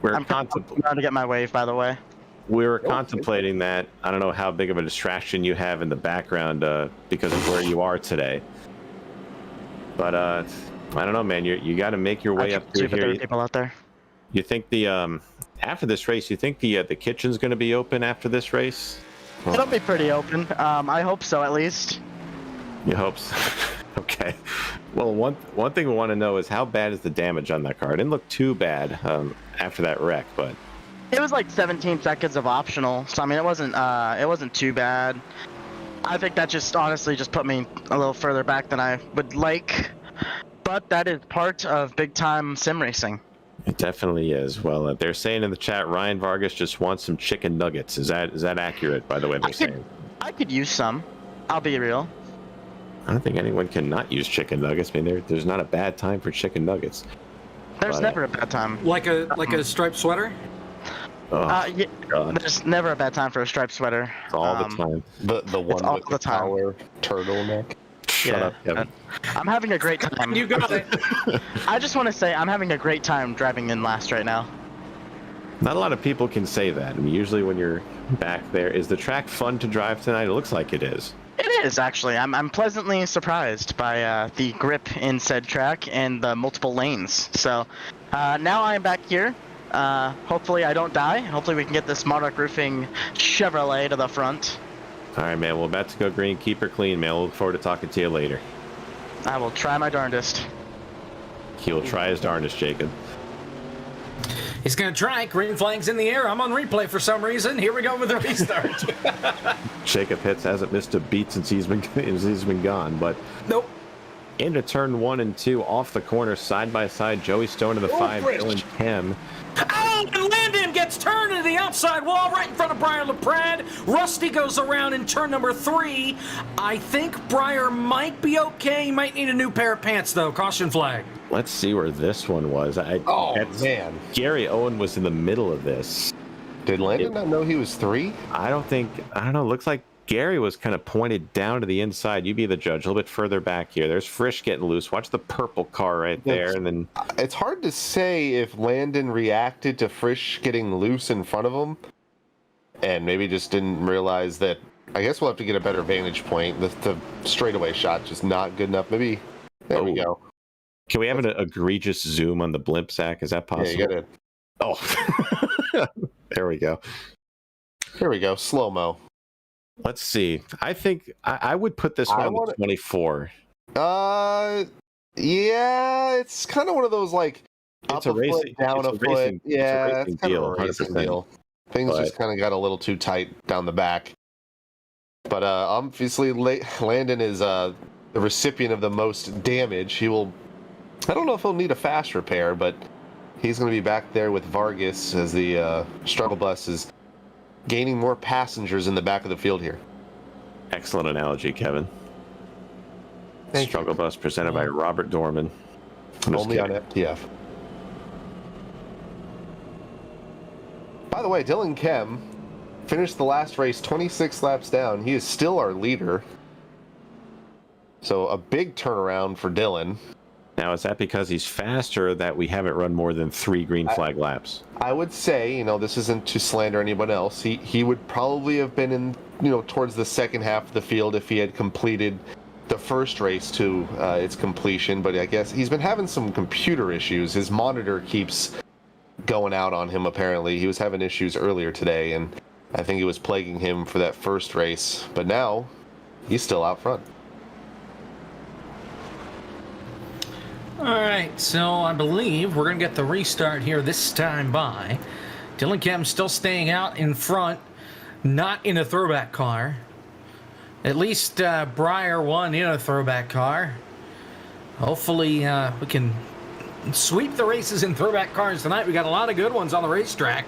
I'm trying to get my wave, by the way. we were contemplating that. I don't know how big of a distraction you have in the background because of where you are today. But I don't know, man. You got to make your way up through There are here. people out there. You think the after this race, you think the kitchen's going to be open after this race? It'll be pretty open. I hope so, at least. You hope so. Okay. Well, one thing we want to know is how bad is the damage on that car? It didn't look too bad after that wreck, but It was like 17 seconds of optional, so I mean, it wasn't too bad. I think that just honestly just put me a little further back than I would like, but that is part of big time sim racing. it definitely is. Well, they're saying in the chat, Ryan Vargas just wants some chicken nuggets. Is that accurate? By the way, they're saying. I could use some. I'll be real. I don't think anyone can not use chicken nuggets. I mean, there's not a bad time for chicken nuggets. There's But, never a bad time. Like a striped sweater? Oh, Yeah, God. there's never a bad time for a striped sweater. It's all the time. The one all with the the time. power turtleneck. Shut up, Kevin. I'm having a great time. You got it. I just want to say I'm having a great time driving in last right now. Not a lot of people can say that. I mean, usually when you're back there, is the track fun to drive tonight? It looks like it is. It is actually. I'm pleasantly surprised by the grip in said track and the multiple lanes. So now I'm back here. Hopefully I don't die. Hopefully we can get this Monarch Roofing Chevrolet to the front. All right, man. We're about to go green. Keep her clean, man. We'll look forward to talking to you later. I will try my darndest. He will try his darndest, Jacob. He's going to try. Green flag's in the air. I'm on replay for some reason. Here we go with the restart. Jacob Hitz hasn't missed a beat since he's been gone, but Nope. into turn 1 and 2 off the corner side by side. Joey Stone to the 5, Dylan Kem. Oh, and Landon gets turned into the outside wall right in front of Briar LaPrade. Rusty goes around in turn number 3. I think Briar might be okay. He might need a new pair of pants, though. Caution flag. Let's see where this one was. Man. Gary Owen was in the middle of this. Did Landon not know he was 3? I don't know. Looks like Gary was kind of pointed down to the inside. You be the judge. A little bit further back here. There's Frisch getting loose. Watch the purple car right there. And then It's hard to say if Landon reacted to Frisch getting loose in front of him and maybe just didn't realize that. I guess we'll have to get a better vantage point. The straightaway shot just not good enough. Maybe. There we go. can we have an egregious zoom on the blimp sack? Is that possible? Yeah, you got it. Oh, there we go. Here we go. Slow-mo. Let's see. I think I would put this one on the 24. Yeah, it's kind of one of those like It's up a racing, down a foot. racing, Yeah, it's a racing it's kind deal, of a racing 100%. deal. Things But- just kind of got a little too tight down the back. But obviously, Landon is the recipient of the most damage. He will. I don't know if he'll need a fast repair, but he's going to be back there with Vargas as the struggle bus is gaining more passengers in the back of the field here. Excellent analogy, Kevin. Thank you. Struggle bus presented by Robert Dorman. I'm just Only on kidding. FTF. By the way, Dylan Kem finished the last race 26 laps down. He is still our leader. So a big turnaround for Dylan. Now, is that because he's faster that we haven't run more than 3 green flag laps? I would say, this isn't to slander anyone else. He would probably have been in, towards the second half of the field if he had completed the first race to its completion. But I guess he's been having some computer issues. His monitor keeps going out on him, apparently. He was having issues earlier today, and I think it was plaguing him for that first race. But now, he's still out front. All right, so I believe we're going to get the restart here this time by. Dylan Kemp still staying out in front, not in a throwback car. At least Breyer won in a throwback car. Hopefully we can sweep the races in throwback cars tonight. We got a lot of good ones on the racetrack.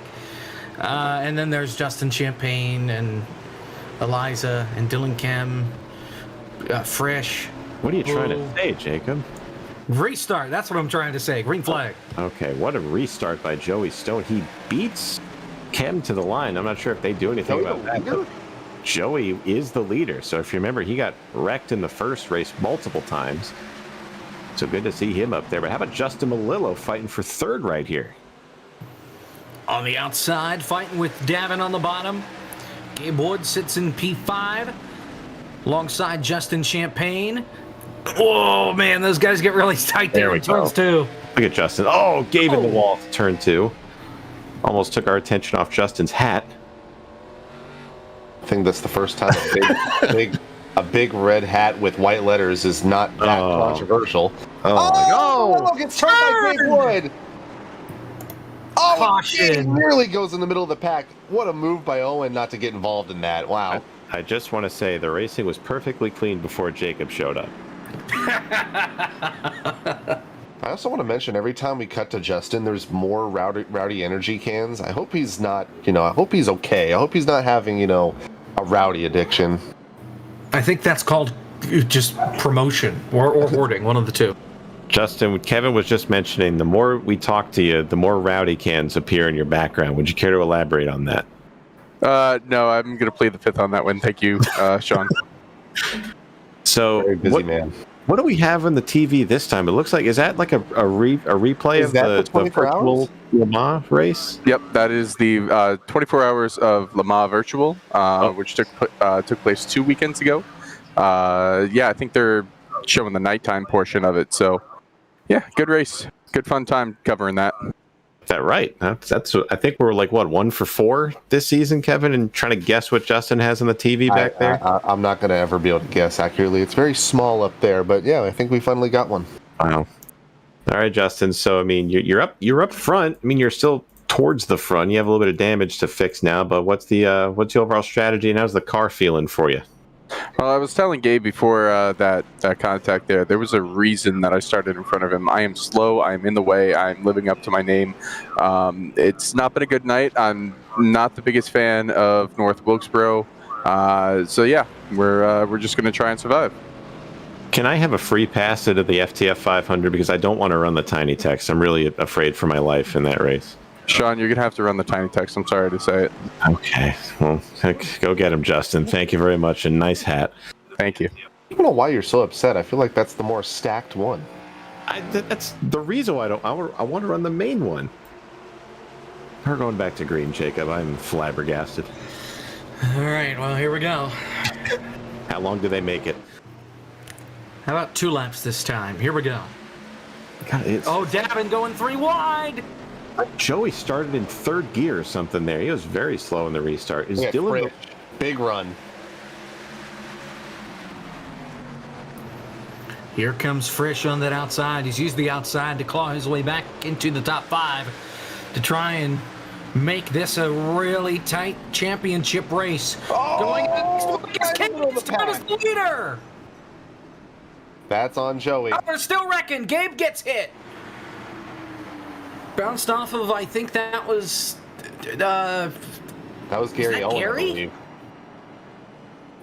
And then there's Justin Champagne and Eliza and Dylan Kemp, Fresh. What are you trying to say, Jacob? Restart, that's what I'm trying to say. Green flag. Okay, what a restart by Joey Stone. He beats Kem to the line. I'm not sure if they do anything about that. But Joey is the leader. So if you remember, he got wrecked in the first race multiple times. So good to see him up there. But how about Justin Malillo fighting for third right here? On the outside, fighting with Davin on the bottom. Gabe Wood sits in P5 alongside Justin Champagne. Oh, man, those guys get really tight there in turns two. Look at Justin. Oh, gave it the wall to turn 2. Almost took our attention off Justin's hat. I think that's the first time a big red hat with white letters is not that controversial. Oh, gets turned by Gabe Wood. Oh, Caution. he nearly goes in the middle of the pack. What a move by Owen not to get involved in that. Wow. I just want to say the racing was perfectly clean before Jacob showed up. I also want to mention every time we cut to Justin, there's more rowdy energy cans. I hope he's not, I hope he's okay. I hope he's not having, a rowdy addiction. I think that's called just promotion or hoarding, one of the two. Justin, Kevin was just mentioning the more we talk to you, the more rowdy cans appear in your background. Would you care to elaborate on that? No, I'm going to plead the fifth on that one. Thank you, Sean. So, Very busy man. What do we have on the TV this time? It looks like, is that like a replay Is of that the 24 virtual hours? Le Mans race? Yep, that is the 24 hours of Le Mans Virtual, which took place 2 weekends ago. Yeah, I think they're showing the nighttime portion of it. So, yeah, good race, good fun time covering that. Is that right? That's. I think we're like, what, 1 for 4 this season, Kevin, and trying to guess what Justin has on the TV back there? I'm not going to ever be able to guess accurately. It's very small up there, but yeah, I think we finally got one. Wow. All right, Justin. So, I mean, you're up front. I mean, you're still towards the front. You have a little bit of damage to fix now, but what's the overall strategy, and how's the car feeling for you? Well, I was telling Gabe before that contact there was a reason that I started in front of him. I am slow. I am in the way. I'm living up to my name. It's not been a good night. I'm not the biggest fan of North Wilkesboro. So, yeah, we're just going to try and survive. Can I have a free pass into the FTF 500 because I don't want to run the tiny text? I'm really afraid for my life in that race. Sean, you're going to have to run the tiny text. I'm sorry to say it. Okay. Well, go get him, Justin. Thank you very much, and nice hat. Thank you. I don't know why you're so upset. I feel like that's the more stacked one. That's the reason why I want to run the main one. We're going back to green, Jacob. I'm flabbergasted. All right, well, here we go. How long do they make it? How about 2 laps this time? Here we go. God, Davin going 3 wide. Joey started in 3rd gear or something there. He was very slow in the restart. Is Yeah, Dylan? Fritz, big run. Here comes Frisch on that outside. He's used the outside to claw his way back into the top 5 to try and make this a really tight championship race. Going against Thomas the leader. That's on Joey. Oh, we're still wrecking. Gabe gets hit. Bounced off of, I think that was... that was Gary Owen, Gary? I believe.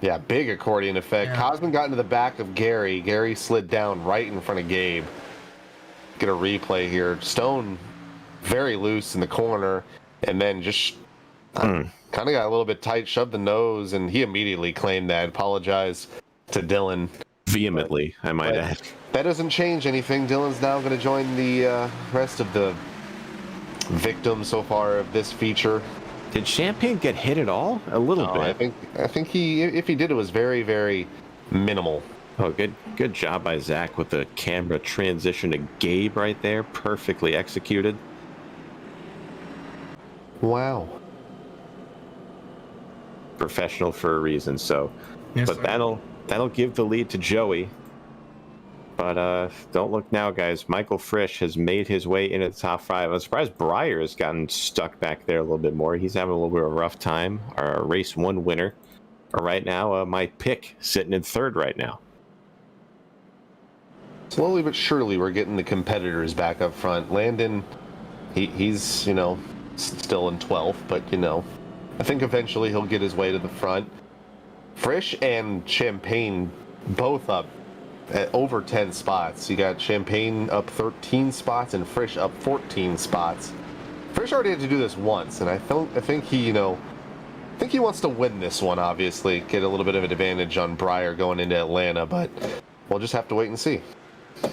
Yeah, big accordion effect. Yeah. Cosmin got into the back of Gary. Gary slid down right in front of Gabe. Get a replay here. Stone very loose in the corner, and then just kind of got a little bit tight, shoved the nose, and he immediately claimed that. Apologized to Dylan. Vehemently, I might add. That doesn't change anything. Dylan's now going to join the rest of the victims so far of this feature. Did Champagne get hit at all? A little bit. I think he, if he did, it was very, very minimal. Oh, good job by Zach with the camera transition to Gabe right there. Perfectly executed. Wow. Professional for a reason. So, Yes, but sir. that'll give the lead to Joey. But don't look now, guys. Michael Frisch has made his way into the top 5. I'm surprised Breyer has gotten stuck back there a little bit more. He's having a little bit of a rough time. Our race 1 winner right now, my pick sitting in 3rd right now. Slowly but surely, we're getting the competitors back up front. Landon, he's still in 12th, but I think eventually he'll get his way to the front. Frisch and Champagne both up at over 10 spots. You got Champagne up 13 spots and Frisch up 14 spots. Frisch already had to do this once, and I think he wants to win this one. Obviously, get a little bit of an advantage on Breyer going into Atlanta, but we'll just have to wait and see. Are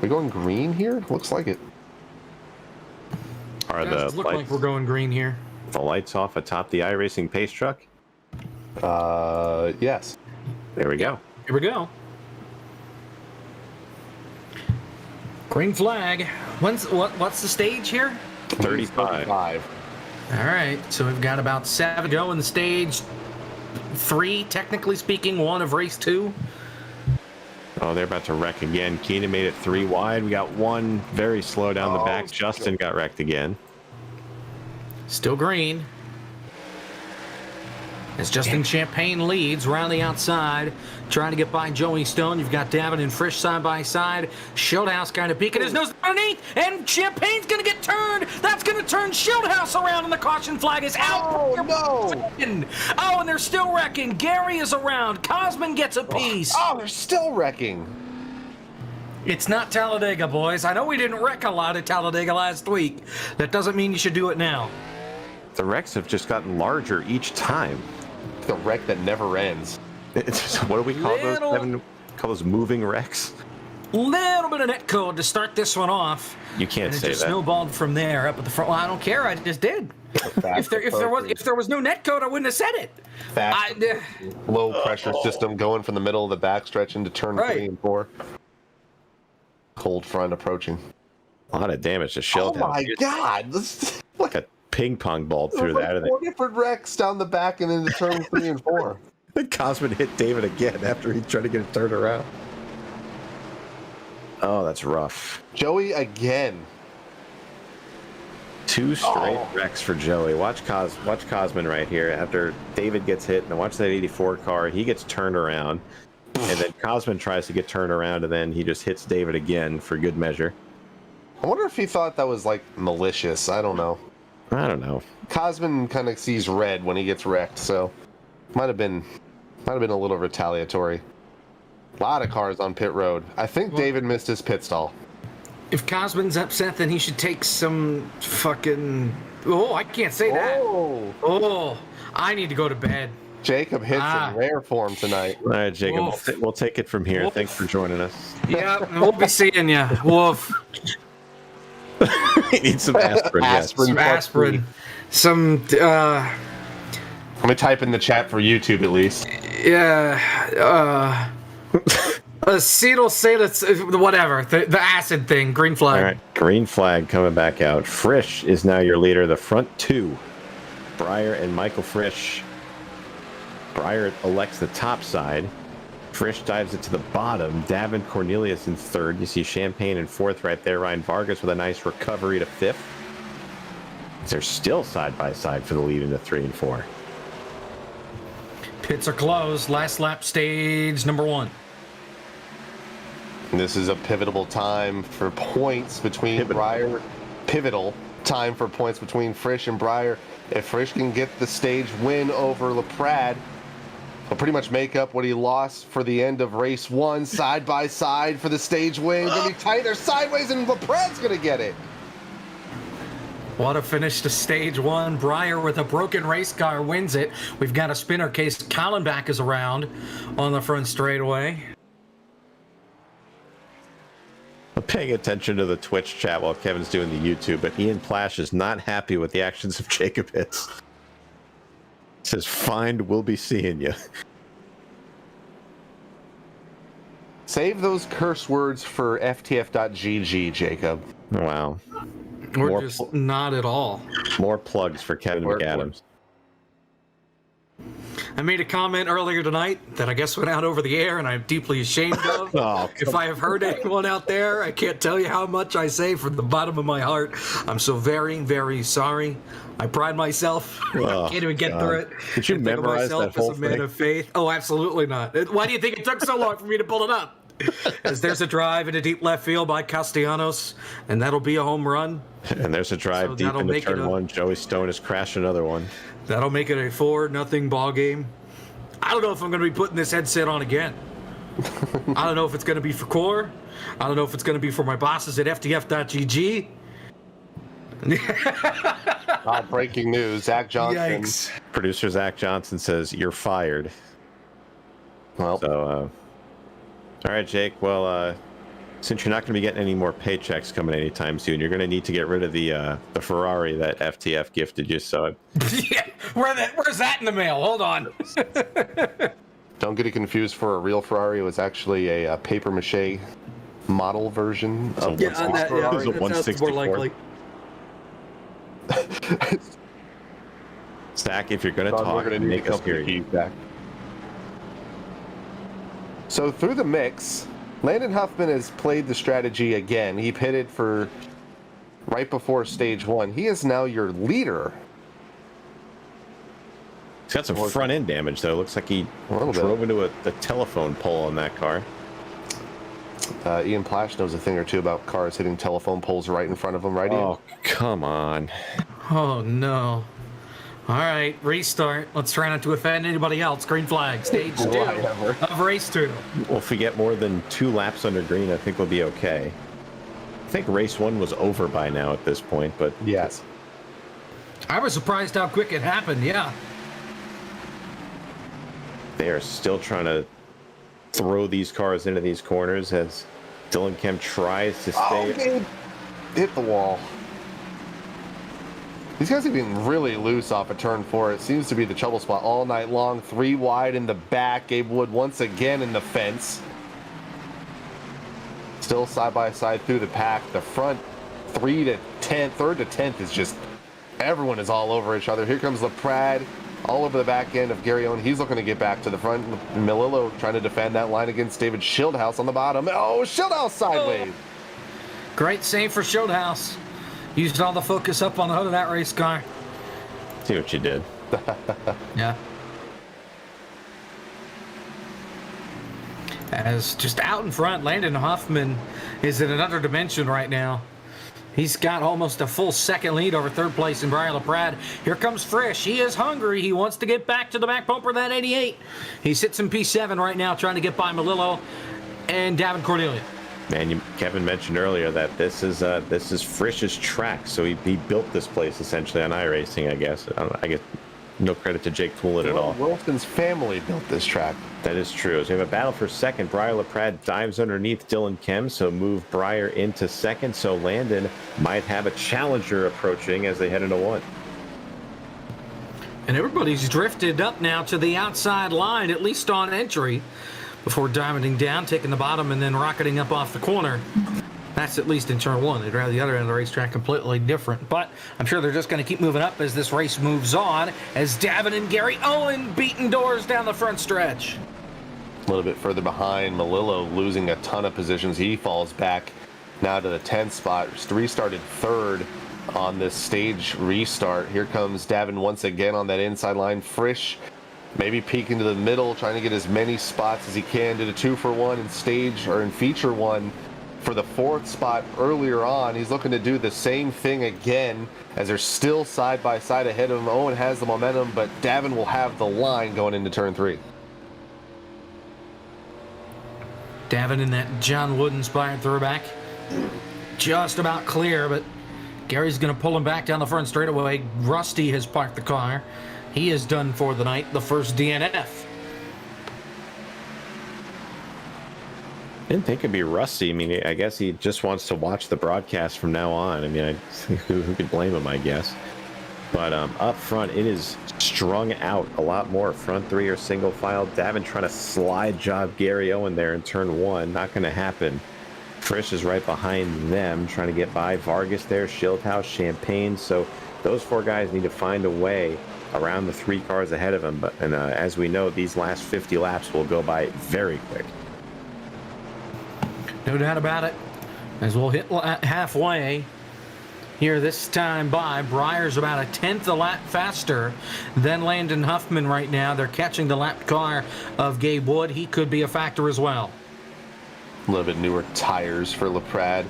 we going green here? Looks like it. Are Does look like we're going green here. the lights off atop the iRacing pace truck? Yes. There we go. Here we go. Green flag. What's the stage here? 35. All right, so we've got about 7 to go in the stage 3, technically speaking, 1 of race 2. Oh, they're about to wreck again. Keenan made it 3 wide. We got 1 very slow down the back. Justin got wrecked again. Still green. As Justin Champagne leads around the outside, trying to get by Joey Stone. You've got Davin and Frisch side by side. Schildhouse kind of peeking his nose underneath, and Champagne's going to get turned. That's going to turn Schildhouse around, and the caution flag is out. Oh, no. Oh, and they're still wrecking. Gary is around. Cosmin gets a piece. Oh, they're still wrecking. It's not Talladega, boys. I know we didn't wreck a lot at Talladega last week. That doesn't mean you should do it now. The wrecks have just gotten larger each time. The wreck that never ends. What do we call those? Kevin? Call those moving wrecks? Little bit of net code to start this one off. You can't and it say just that. snowballed from there up at the front. Well, I don't care. I just did. If there was no net code, I wouldn't have said it. Low pressure system going from the middle of the backstretch into turn 3 and 4. Cold front approaching. A lot of damage to Schildhouse. Oh my God! Like a ping pong ball through that. Like 4 different wrecks down the back and into turn 3 and 4. Cosmin hit David again after he tried to get it turned around. Oh, that's rough. Joey again. 2 straight wrecks for Joey. Watch Cosmin right here. After David gets hit, and watch that 84 car. He gets turned around, and then Cosmin tries to get turned around, and then he just hits David again for good measure. I wonder if he thought that was like malicious. I don't know. I don't know. Cosmin kind of sees red when he gets wrecked, so might have been a little retaliatory. A lot of cars on pit road. I think David missed his pit stall. If Cosmin's upset, then he should take some fucking... Oh, I can't say that. Oh, I need to go to bed. Jacob hits in rare form tonight. All right, Jacob, we'll take it from here. Woof. Thanks for joining us. Yeah, we'll be seeing you. Woof. He needs some aspirin. Some aspirin. Some, Let me type in the chat for YouTube at least. Yeah, acetylsalicylic, whatever, the acid thing, green flag. All right, green flag coming back out. Frisch is now your leader. The front 2, Breyer and Michael Frisch. Breyer elects the top side. Frisch dives it to the bottom. Davin Cornelius in third. You see Champagne in fourth right there. Ryan Vargas with a nice recovery to fifth. They're still side by side for the lead into 3 and 4. Pits are closed. Last lap stage number 1. This is a pivotal time for points between Breyer. Pivotal time for points between Frisch and Breyer. If Frisch can get the stage win over LaPrade, he'll pretty much make up what he lost for the end of race 1, side by side for the stage win. Gonna be tight. They're sideways, and LaPrade's gonna get it. What a finish to stage 1. Breyer with a broken race car wins it. We've got a spinner case. Kallenbach is around on the front straightaway. I'm paying attention to the Twitch chat while Kevin's doing the YouTube, but Ian Plash is not happy with the actions of Jacob Hitz. Says, "Find, we'll be seeing you." Save those curse words for FTF.GG, Jacob. Wow. We're More just not at all. More plugs for Kevin McAdams. I made a comment earlier tonight that I guess went out over the air, and I'm deeply ashamed of. Oh, if I have hurt anyone out there, I can't tell you how much I say from the bottom of my heart. I'm so very, very sorry. I pride myself. I can't even get through it. Did you memorize that whole as a man thing? of faith? Oh, absolutely not. Why do you think it took so long for me to pull it up? As there's a drive into deep left field by Castellanos, and that'll be a home run. And there's a drive So deep that'll into make turn it a- 1. Joey Stone has crashed another one. That'll make it a 4-0 ball game. I don't know if I'm going to be putting this headset on again. I don't know if it's going to be for core. I don't know if it's going to be for my bosses at FTF.GG. Breaking news, Zach Johnson. Yikes. Producer Zach Johnson says, "You're fired." Well, So, all right, Jake. Well, since you're not going to be getting any more paychecks coming anytime soon, you're going to need to get rid of the Ferrari that FTF gifted you. So, Yeah, where's that in the mail? Hold on. don't get it confused for a real Ferrari. It was actually a paper mache model version of Yeah, the that- Ferrari. It was a 164. Zach, if you're going to Don, talk, we're gonna need make a us couple hear of you. keys back. So through the mix, Landon Huffman has played the strategy again. He pitted for right before stage 1. He is now your leader. He's got some front end damage though. Looks like he A little bit. drove into a telephone pole on that car. Ian Plash knows a thing or two about cars hitting telephone poles right in front of him, right, Ian? Oh, come on. Oh, no. All right, restart. Let's try not to offend anybody else. Green flag, stage 2 Whatever. of race 2. Well, if we get more than 2 laps under green, I think we'll be okay. I think race 1 was over by now at this point, but Yes. I was surprised how quick it happened, yeah. they are still trying to throw these cars into these corners as Dylan Kemp tries to Oh, stay. Gabe hit the wall. These guys are getting really loose off of turn 4. It seems to be the trouble spot all night long. 3 wide in the back. Gabe Wood once again in the fence. Still side by side through the pack. The front 3 to 10, 3rd to 10th is just, everyone is all over each other. Here comes LaPrade all over the back end of Gary Owen. He's looking to get back to the front. Melillo trying to defend that line against David Schildhouse on the bottom. Oh, Schildhouse sideways. Great save for Schildhouse. Used all the focus up on the hood of that race car. See what you did. Yeah. As just out in front, Landon Huffman is in another dimension right now. He's got almost a full second lead over third place in Brian LaPrade. Here comes Frisch. He is hungry. He wants to get back to the back bumper of that 88. He sits in P7 right now trying to get by Melillo and Davin Cornelia. Man, Kevin mentioned earlier that this is Frisch's track, so he built this place essentially on iRacing, I guess. I guess no credit to Jake Toolett at all. Wilson's family built this track. That is true. So we have a battle for second. Breyer LaPrade dives underneath Dylan Kemp, so move Breyer into second. So Landon might have a challenger approaching as they head into 1. And everybody's drifted up now to the outside line, at least on entry, before diamonding down, taking the bottom, and then rocketing up off the corner. That's at least in turn one. They'd rather the other end of the racetrack completely different. But I'm sure they're just going to keep moving up as this race moves on, as Davin and Gary Owen beating doors down the front stretch. A little bit further behind, Malillo losing a ton of positions. He falls back now to the 10th spot. Restarted third on this stage restart. Here comes Davin once again on that inside line. Frisch maybe peeking to the middle, trying to get as many spots as he can. Did a 2-for-1 in stage or in feature one for the 4th spot earlier on. He's looking to do the same thing again as they're still side by side ahead of him. Owen has the momentum, but Davin will have the line going into turn 3. Davin in that John Wood-inspired throwback. Just about clear, but Gary's going to pull him back down the front straightaway. Rusty has parked the car. He is done for the night, the first DNF. Didn't think it'd be Rusty. I mean, I guess he just wants to watch the broadcast from now on. I mean, who could blame him, I guess. But up front, it is strung out a lot more. Front three or single file. Davin trying to slide job Gary Owen there in turn 1. Not going to happen. Frisch is right behind them, trying to get by. Vargas there, Schildhaus, Champagne. So those 4 guys need to find a way around the 3 cars ahead of him. But as we know, these last 50 laps will go by very quick. No doubt about it. As we'll hit halfway here this time by. Breyer's about a 10th a lap faster than Landon Huffman right now. They're catching the lap car of Gabe Wood. He could be a factor as well. A little bit newer tires for LaPrade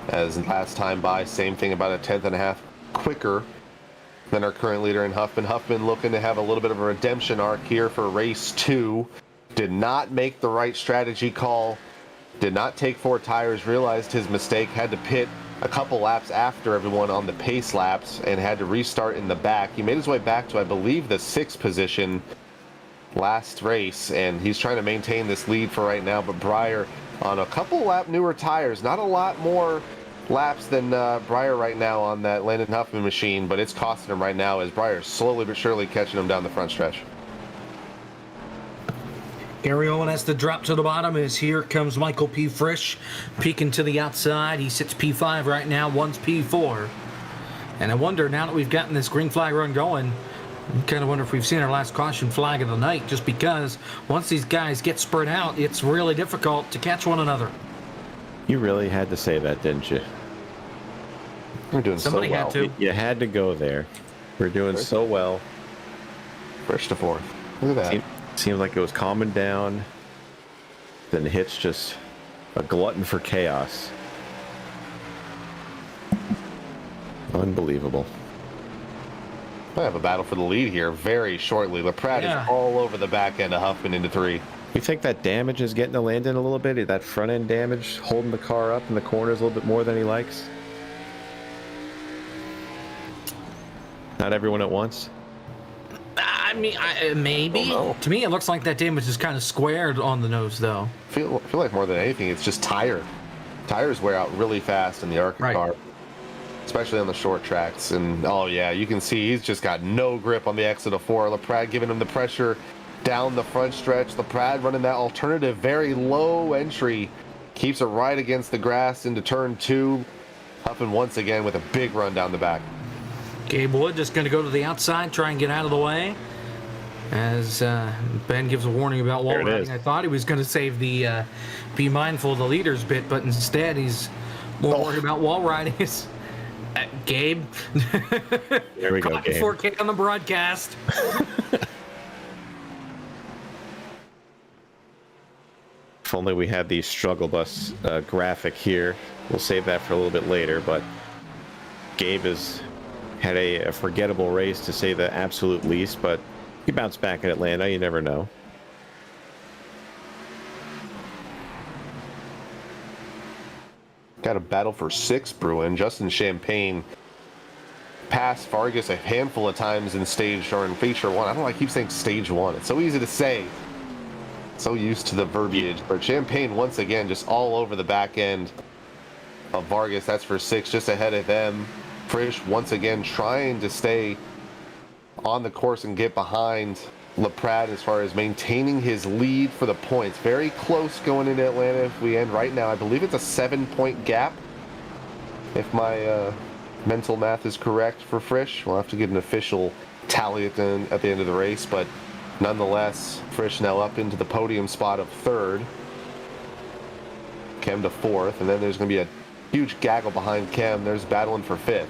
as last time by. Same thing, about a 10th and a half quicker than our current leader in Huffman. Huffman looking to have a little bit of a redemption arc here for race 2. Did not make the right strategy call. Did not take 4 tires. Realized his mistake. Had to pit a couple laps after everyone on the pace laps and had to restart in the back. He made his way back to, I believe, the 6th position last race, and he's trying to maintain this lead for right now. But Breyer on a couple lap newer tires, not a lot more laps than Breyer right now on that Landon Huffman machine, but it's costing him right now as Breyer slowly but surely catching him down the front stretch. Gary Owen has to drop to the bottom as here comes Michael P. Frisch peeking to the outside. He sits P5 right now, one's P4. And I wonder, now that we've gotten this green flag run going, I kind of wonder if we've seen our last caution flag of the night, just because once these guys get spread out, it's really difficult to catch one another. You really had to say that, didn't you? We're doing Somebody so well. had to. You had to go there. We're doing so well. Frisch to 4th. Look at that. Seems like it was calming down. Then Hit's just a glutton for chaos. Unbelievable. I have a battle for the lead here very shortly. LaPrade is all over the back end of Huffman into 3. You think that damage is getting to Landon a little bit? That front end damage holding the car up in the corners a little bit more than he likes? Not everyone at once? I mean, maybe. To me, it looks like that damage is kind of squared on the nose, though. I feel like more than anything, it's just tire. Tires wear out really fast in the ARCA car, especially on the short tracks. And, oh, yeah, you can see he's just got no grip on the exit of 4. LaPrade giving him the pressure down the front stretch. LaPrade running that alternative, very low entry. Keeps it right against the grass into turn 2. Huffman once again with a big run down the back. Gabe Wood just going to go to the outside, try and get out of the way. As Ben gives a warning about wall riding. I thought he was going to save the be mindful of the leaders bit, but instead he's more worried about wall riding. Gabe. There we go, Gabe. 4K on the broadcast. If only we had the struggle bus graphic here. We'll save that for a little bit later, but Gabe has had a forgettable race, to say the absolute least, but he bounced back in Atlanta. You never know. Got a battle for 6 brewing. Justin Champagne passed Vargas a handful of times in stage or in feature 1. I don't know, I keep saying stage 1. It's so easy to say. So used to the verbiage. But Champagne once again just all over the back end of Vargas. That's for 6, just ahead of them. Frisch once again trying to stay on the course and get behind LaPrade as far as maintaining his lead for the points. Very close going into Atlanta. If we end right now, I believe it's a 7-point gap If my mental math is correct for Frisch, we'll have to get an official tally at the end of the race, but nonetheless, Frisch now up into the podium spot of 3rd. Kem to 4th, and then there's going to be a huge gaggle behind Kem. There's battling for 5th.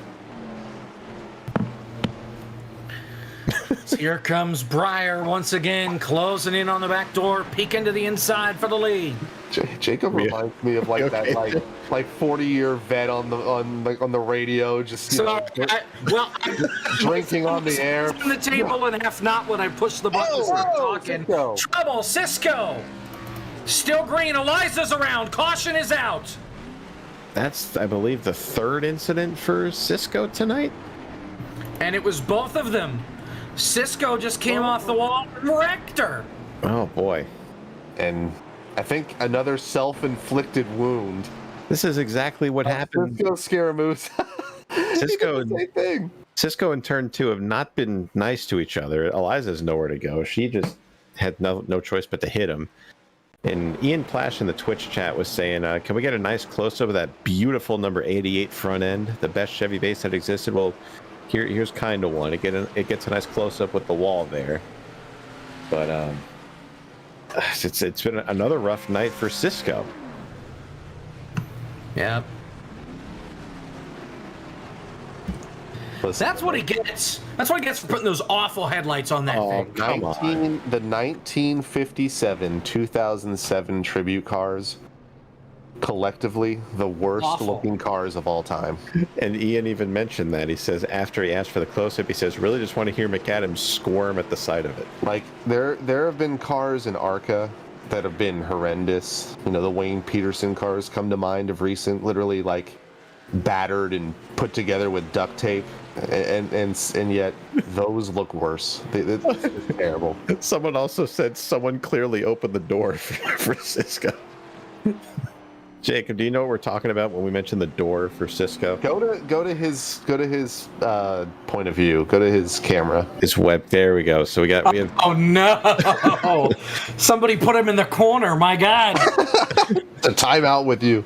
So here comes Breyer once again, closing in on the back door, peeking to the inside for the lead. Jacob reminds me of like that like 40-year vet on the radio, just drinking on the air. On the table and half not when I push the button to start talking. Cisco. Trouble, Cisco. Still green. Eliza's around. Caution is out. That's, I believe, the 3rd incident for Cisco tonight. And it was both of them. Cisco just came off the wall and wrecked her. Oh boy. And I think another self-inflicted wound. This is exactly what happened. Cisco Scaramouche. Cisco and Turn 2 have not been nice to each other. Eliza's nowhere to go. She just had no choice but to hit him. And Ian Plash in the Twitch chat was saying, can we get a nice close-up of that beautiful number 88 front end, the best Chevy base that existed? Well, here's kind of one. It gets a nice close-up with the wall there. But it's been another rough night for Cisco. Yeah. That's what he gets. That's what he gets for putting those awful headlights on that thing. The 1957, 2007 tribute cars, collectively the worst looking cars of all time. And Ian even mentioned that. He says after he asked for the close-up, he says, really just want to hear McAdams squirm at the sight of it. Like, there have been cars in ARCA that have been horrendous. You know, the Wayne Peterson cars come to mind of recent, literally like battered and put together with duct tape, and yet those look worse. It's terrible. Someone also said someone clearly opened the door for Cisco. Jacob, do you know what we're talking about when we mention the door for Cisco? Go to his point of view. Go to his camera. His web. There we go. So we have. Oh no! Somebody put him in the corner. My God! It's a timeout with you.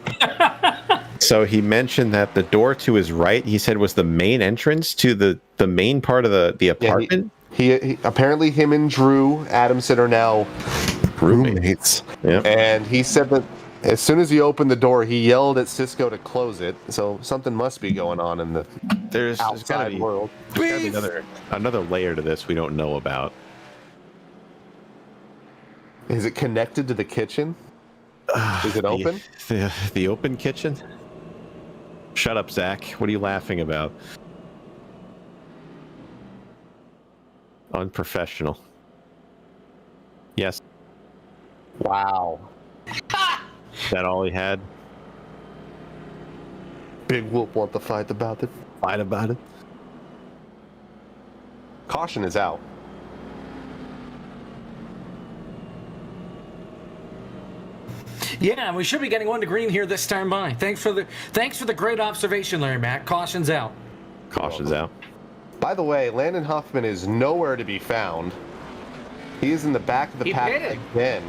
So he mentioned that the door to his right, he said, was the main entrance to the main part of the apartment. Yeah, he apparently him and Drew Adamson are now roommates. Yep. And he said that as soon as he opened the door, he yelled at Cisco to close it. So something must be going on in the outside world. There's gotta be another layer to this we don't know about. Is it connected to the kitchen? Is it open? The open kitchen? Shut up, Zach. What are you laughing about? Unprofessional. Yes. Wow. Is that all he had? Big Whoop want to fight about it. Fight about it. Caution is out. Yeah, we should be getting one to green here this time by. Thanks for the great observation, Larry Mack. Caution's out. Caution's out. By the way, Landon Huffman is nowhere to be found. He is in the back of the pack again.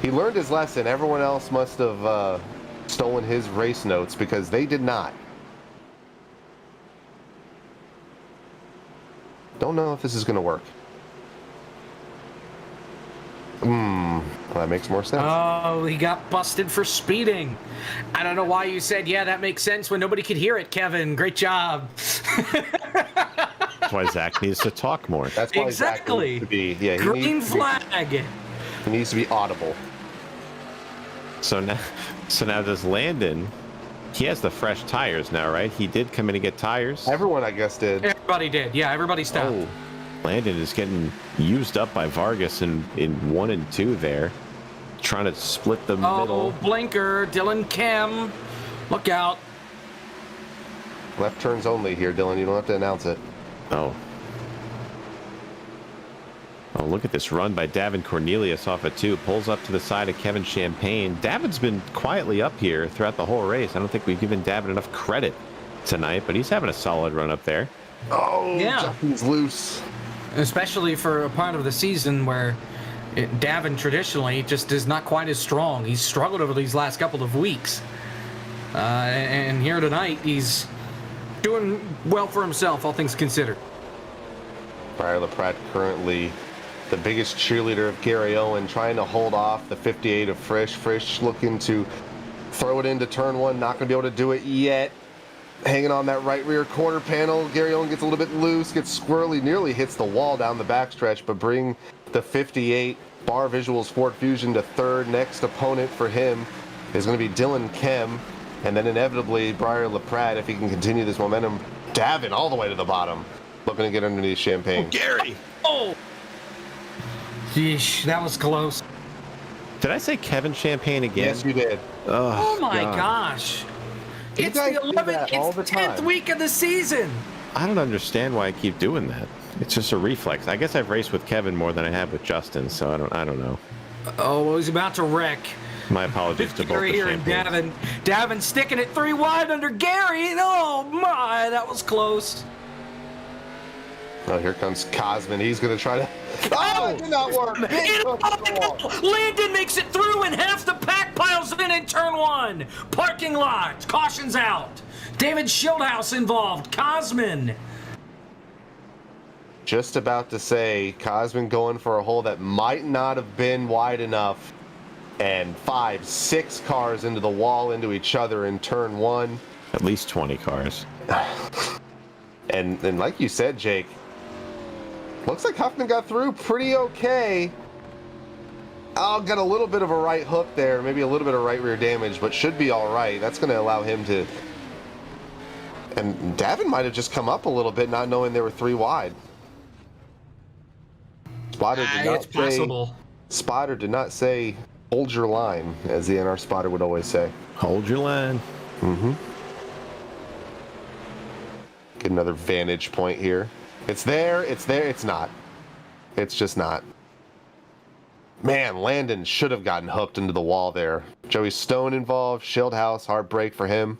He learned his lesson. Everyone else must have stolen his race notes because they did not. Don't know if this is going to work. Well, that makes more sense. Oh, he got busted for speeding. I don't know why you said, yeah, that makes sense when nobody could hear it, Kevin. Great job. That's why Zach needs to talk more. That's why Zach needs to be, green flag. He needs to be audible. So now does Landon, he has the fresh tires now, right? He did come in and get tires. Everyone, I guess, did. Everybody did. Yeah, everybody stopped. Oh, Landon is getting used up by Vargas in 1 and 2 there. Trying to split the middle. Blinker, Dylan Kem. Look out. Left turns only here, Dylan. You don't have to announce it. Oh, look at this run by Davin Cornelius off at 2. Pulls up to the side of Kevin Champagne. Davin's been quietly up here throughout the whole race. I don't think we've given Davin enough credit tonight, but he's having a solid run up there. Oh, yeah. He's loose. Especially for a part of the season where Davin traditionally just is not quite as strong. He's struggled over these last couple of weeks. And here tonight, he's doing well for himself, all things considered. Briar LaPrade currently the biggest cheerleader of Gary Owen, trying to hold off the 58 of Frisch. Frisch looking to throw it into turn one, not going to be able to do it yet. Hanging on that right rear quarter panel. Gary Owen gets a little bit loose, gets squirrely, nearly hits the wall down the backstretch, but bring the 58 Bar Visuals Ford Fusion to third. Next opponent for him is going to be Dylan Kem, and then inevitably Briar LaPrade, if he can continue this momentum. Davin all the way to the bottom, looking to get underneath Champagne. Oh, Gary! Oh! Yeesh, that was close. Did I say Kevin Champagne again? Yes, you did. Oh my gosh. You It's the guys do 11th, that all it's the the 10th time. week of the season. I don't understand why I keep doing that. It's just a reflex. I guess I've raced with Kevin more than I have with Justin, so I don't know. Oh, well, he's about to wreck. My apologies to both Gary the here and Champagnes. Davin sticking it 3 wide under Gary. Oh my, that was close. Oh, here comes Cosmin. He's going to try to... Oh, it did not work. Landon makes it through and half the pack piles in turn one. Parking lot. Caution's out. David Schildhouse involved. Cosmin. Just about to say, Cosmin going for a hole that might not have been wide enough. And 5, 6 cars into the wall, into each other in turn one. At least 20 cars. And like you said, Jake, looks like Huffman got through pretty okay. Oh, got a little bit of a right hook there, maybe a little bit of right rear damage, but should be all right. That's going to allow him to... And Davin might have just come up a little bit, not knowing they were 3 wide. Spotter did not It's possible. Spotter did not say, hold your line, as the NR spotter would always say. Hold your line. Mm-hmm. Get another vantage point here. It's there, it's not. It's just not. Man, Landon should have gotten hooked into the wall there. Joey Stone involved, Schildhouse, hard break for him.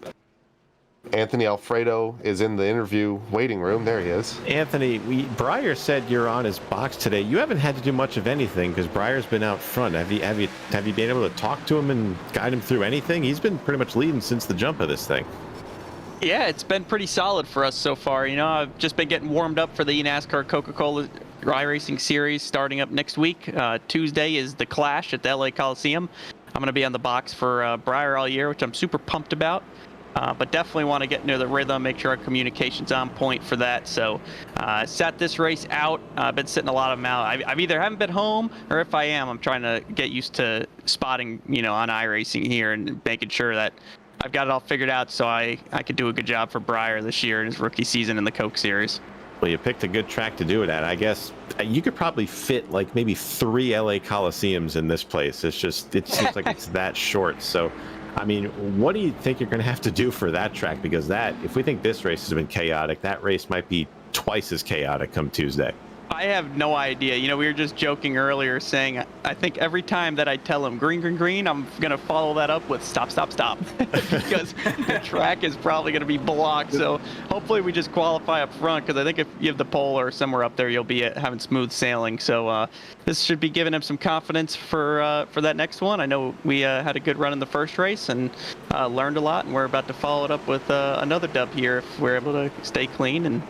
Anthony Alfredo is in the interview waiting room. There he is. Anthony, Briar said you're on his box today. You haven't had to do much of anything because Briar's been out front. Have you been able to talk to him and guide him through anything? He's been pretty much leading since the jump of this thing. Yeah, it's been pretty solid for us so far. You know, I've just been getting warmed up for the NASCAR Coca-Cola iRacing Series starting up next week. Tuesday is the Clash at the LA Coliseum. I'm going to be on the box for Briar all year, which I'm super pumped about. But definitely want to get into the rhythm, make sure our communication's on point for that. So sat this race out. I've been sitting a lot of them out. I've either haven't been home, or if I am, I'm trying to get used to spotting, on iRacing here and making sure that I've got it all figured out so I could do a good job for Briar this year in his rookie season in the Coke Series. Well, you picked a good track to do it at. I guess you could probably fit like maybe 3 LA Coliseums in this place. It seems like it's that short. So, I mean, what do you think you're going to have to do for that track? Because if we think this race has been chaotic, that race might be twice as chaotic come Tuesday. I have no idea. We were just joking earlier saying I think every time that I tell him green, green, green, I'm going to follow that up with stop, stop, stop. Because the track is probably going to be blocked. So hopefully we just qualify up front, because I think if you have the pole or somewhere up there, you'll be having smooth sailing. So this should be giving him some confidence for that next one. I know we had a good run in the first race and learned a lot, and we're about to follow it up with another dub here if we're able to stay clean and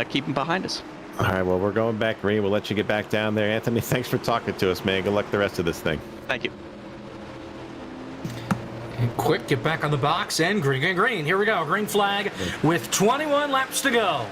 keep him behind us. All right, well, we're going back green. We'll let you get back down there. Anthony, thanks for talking to us, man. Good luck the rest of this thing. Thank you. And quick, get back on the box and green, green, green. Here we go. Green flag with 21 laps to go.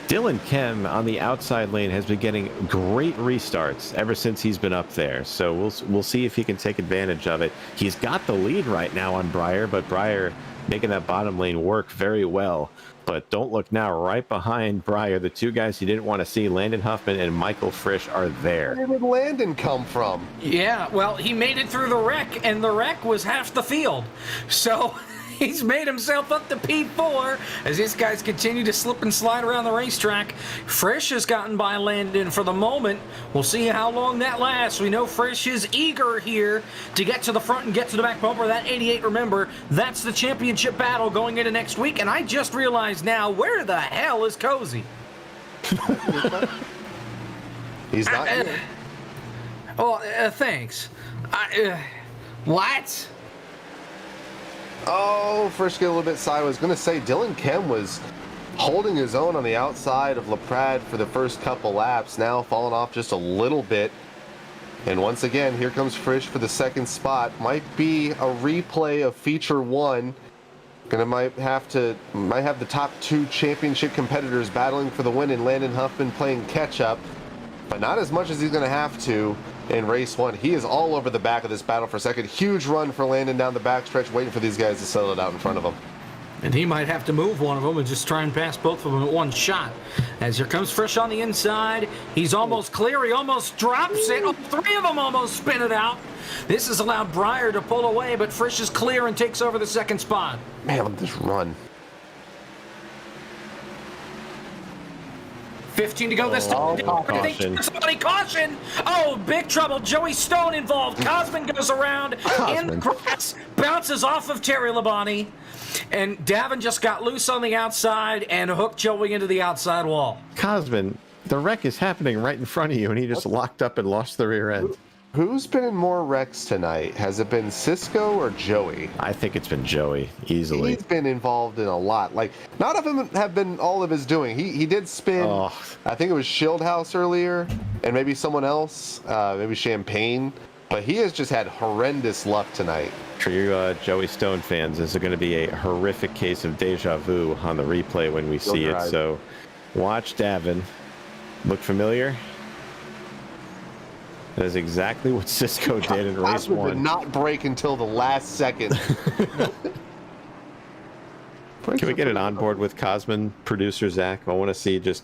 Dylan Kem on the outside lane has been getting great restarts ever since he's been up there. So we'll see if he can take advantage of it. He's got the lead right now on Briar, but Briar making that bottom lane work very well. But don't look now, right behind Briar, the 2 guys you didn't want to see, Landon Huffman and Michael Frisch, are there. Where did Landon come from? Yeah, well, he made it through the wreck, and the wreck was half the field. So he's made himself up to P4 as these guys continue to slip and slide around the racetrack. Frisch has gotten by Landon for the moment. We'll see how long that lasts. We know Frisch is eager here to get to the front and get to the back bumper. That 88, remember, that's the championship battle going into next week. And I just realized now, where the hell is Cozy? He's not here. Oh, thanks. What? Oh, Frisch get a little bit sideways. I was going to say Dylan Kim was holding his own on the outside of LaPrade for the first couple laps, now falling off just a little bit. And once again, here comes Frisch for the second spot. Might be a replay of feature 1. Might have the top 2 championship competitors battling for the win, and Landon Huffman playing catch up, but not as much as he's going to have to in race 1. He is all over the back of this battle for second. Huge run for Landon down the backstretch, waiting for these guys to settle it out in front of him. And he might have to move one of them and just try and pass both of them at one shot. As here comes Frisch on the inside. He's almost clear. He almost drops it. Oh, 3 of them almost spin it out. This has allowed Breyer to pull away, but Frisch is clear and takes over the second spot. Man, look at this run. 15 to go this time. Caution. Oh, big trouble. Joey Stone involved. Cosmin goes around in the grass, bounces off of Terry Labonte, and Davin just got loose on the outside and hooked Joey into the outside wall. Cosmin, the wreck is happening right in front of you, and he just locked up and lost the rear end. Who's been in more wrecks tonight? Has it been Cisco or Joey? I think it's been Joey, easily. He's been involved in a lot. Like, none of them have been all of his doing. He did spin, I think it was Shieldhouse earlier, and maybe someone else, maybe Champagne. But he has just had horrendous luck tonight. For you Joey Stone fans, this is going to be a horrific case of deja vu on the replay when we see it. So watch Davin. Look familiar? That is exactly what Cisco did in race 1. Did not break until the last second. Can we get an onboard with Cosmin, producer Zach? I want to see just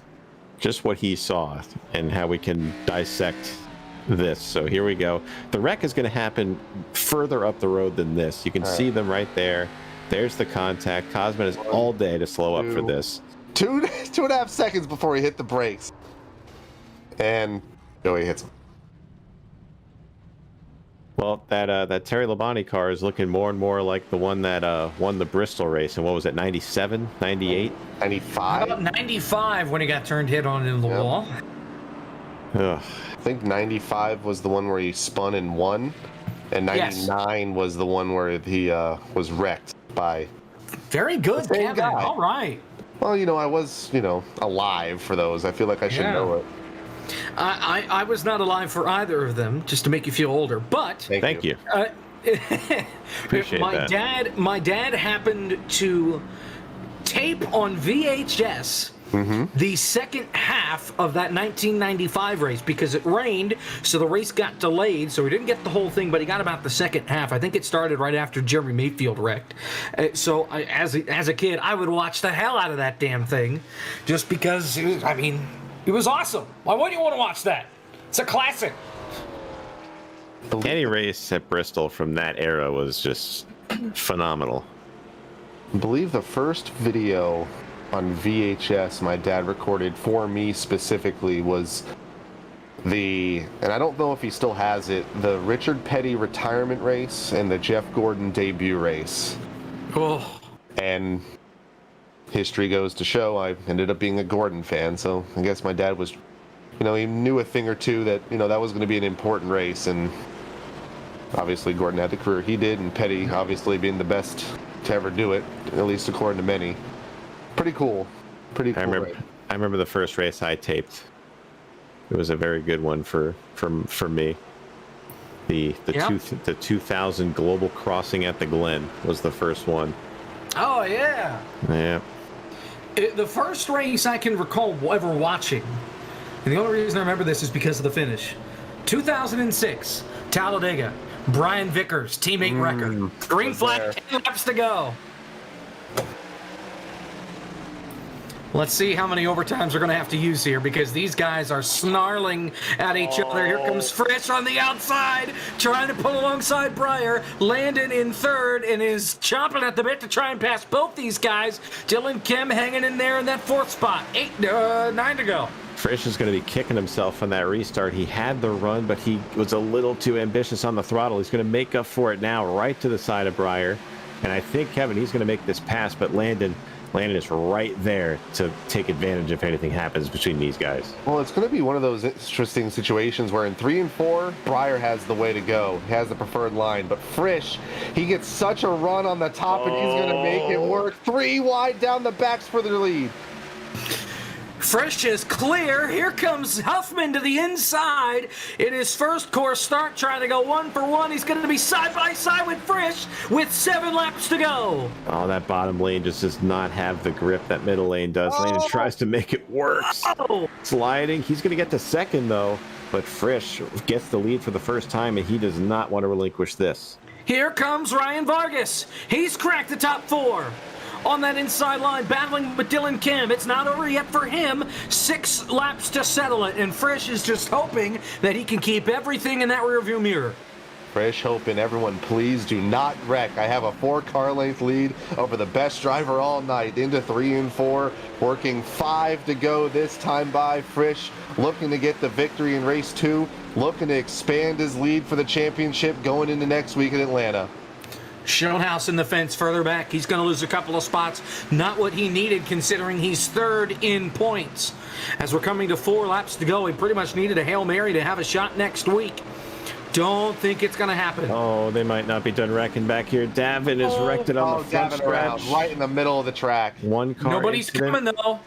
what he saw and how we can dissect this. So here we go. The wreck is going to happen further up the road than this. You can see them right there. There's the contact. Cosmin has all day to slow up for this. 2.5 seconds before he hit the brakes. And Joey hits him. Well, that Terry Labonte car is looking more and more like the one that won the Bristol race. And what was it, 97, 98? 95? About 95 when he got turned hit on into the wall. Ugh. I think 95 was the one where he spun and won. And 99 was the one where he was wrecked by... Very good, Kevin. Guy. All right. Well, I was, alive for those. I feel like I should know it. I was not alive for either of them, just to make you feel older. But thank you. Appreciate that. My dad happened to tape on VHS the second half of that 1995 race because it rained, so the race got delayed. So he didn't get the whole thing, but he got about the second half. I think it started right after Jeremy Mayfield wrecked. So as a kid, I would watch the hell out of that damn thing, just because. It was awesome. Why wouldn't you want to watch that? It's a classic. Any race at Bristol from that era was just phenomenal. I believe the first video on VHS my dad recorded for me specifically was and I don't know if he still has it, the Richard Petty retirement race and the Jeff Gordon debut race. Oh. And history goes to show I ended up being a Gordon fan, so I guess my dad was, he knew a thing or two that, that was going to be an important race, and obviously Gordon had the career he did, and Petty obviously being the best to ever do it, at least according to many. Pretty cool. I remember the first race I taped. It was a very good one for me. The 2000 Global Crossing at the Glen was the first one. Oh yeah. Yeah. The first race I can recall ever watching, and the only reason I remember this is because of the finish. 2006, Talladega, Brian Vickers, teammate record. Green flag, 10 laps to go. Let's see how many overtimes we're going to have to use here because these guys are snarling at each other. Here comes Frisch on the outside, trying to pull alongside Breyer. Landon in third and is chomping at the bit to try and pass both these guys. Dylan Kim hanging in there in that fourth spot. 9 to go. Frisch is going to be kicking himself on that restart. He had the run, but he was a little too ambitious on the throttle. He's going to make up for it now right to the side of Breyer. And I think, Kevin, he's going to make this pass, but Landon is right there to take advantage if anything happens between these guys. Well, it's going to be one of those interesting situations where in 3 and 4, Breyer has the way to go. He has the preferred line. But Frisch, he gets such a run on the top, and he's going to make it work. 3 wide down the backs for their lead. Frisch is clear. Here comes Huffman to the inside in his first course start, trying to go 1 for 1. He's going to be side by side with Frisch with 7 laps to go. Oh, that bottom lane just does not have the grip that middle lane does. Landon tries to make it worse. Sliding. He's going to get to second, though. But Frisch gets the lead for the first time, and he does not want to relinquish this. Here comes Ryan Vargas. He's cracked the top 4. On that inside line, battling with Dylan Kim. It's not over yet for him. 6 laps to settle it, and Frisch is just hoping that he can keep everything in that rearview mirror. Frisch hoping everyone, please do not wreck. I have a 4-car length lead over the best driver all night into 3 and 4, working 5 to go this time by Frisch, looking to get the victory in race 2, looking to expand his lead for the championship going into next week in Atlanta. Schildhaus in the fence further back. He's going to lose a couple of spots. Not what he needed, considering he's 3rd in points. As we're coming to 4 laps to go, he pretty much needed a Hail Mary to have a shot next week. Don't think it's going to happen. Oh, they might not be done wrecking back here. Davin is wrecked it on the front Davin stretch. around, right in the middle of the track. 1 car Nobody's incident. coming, though.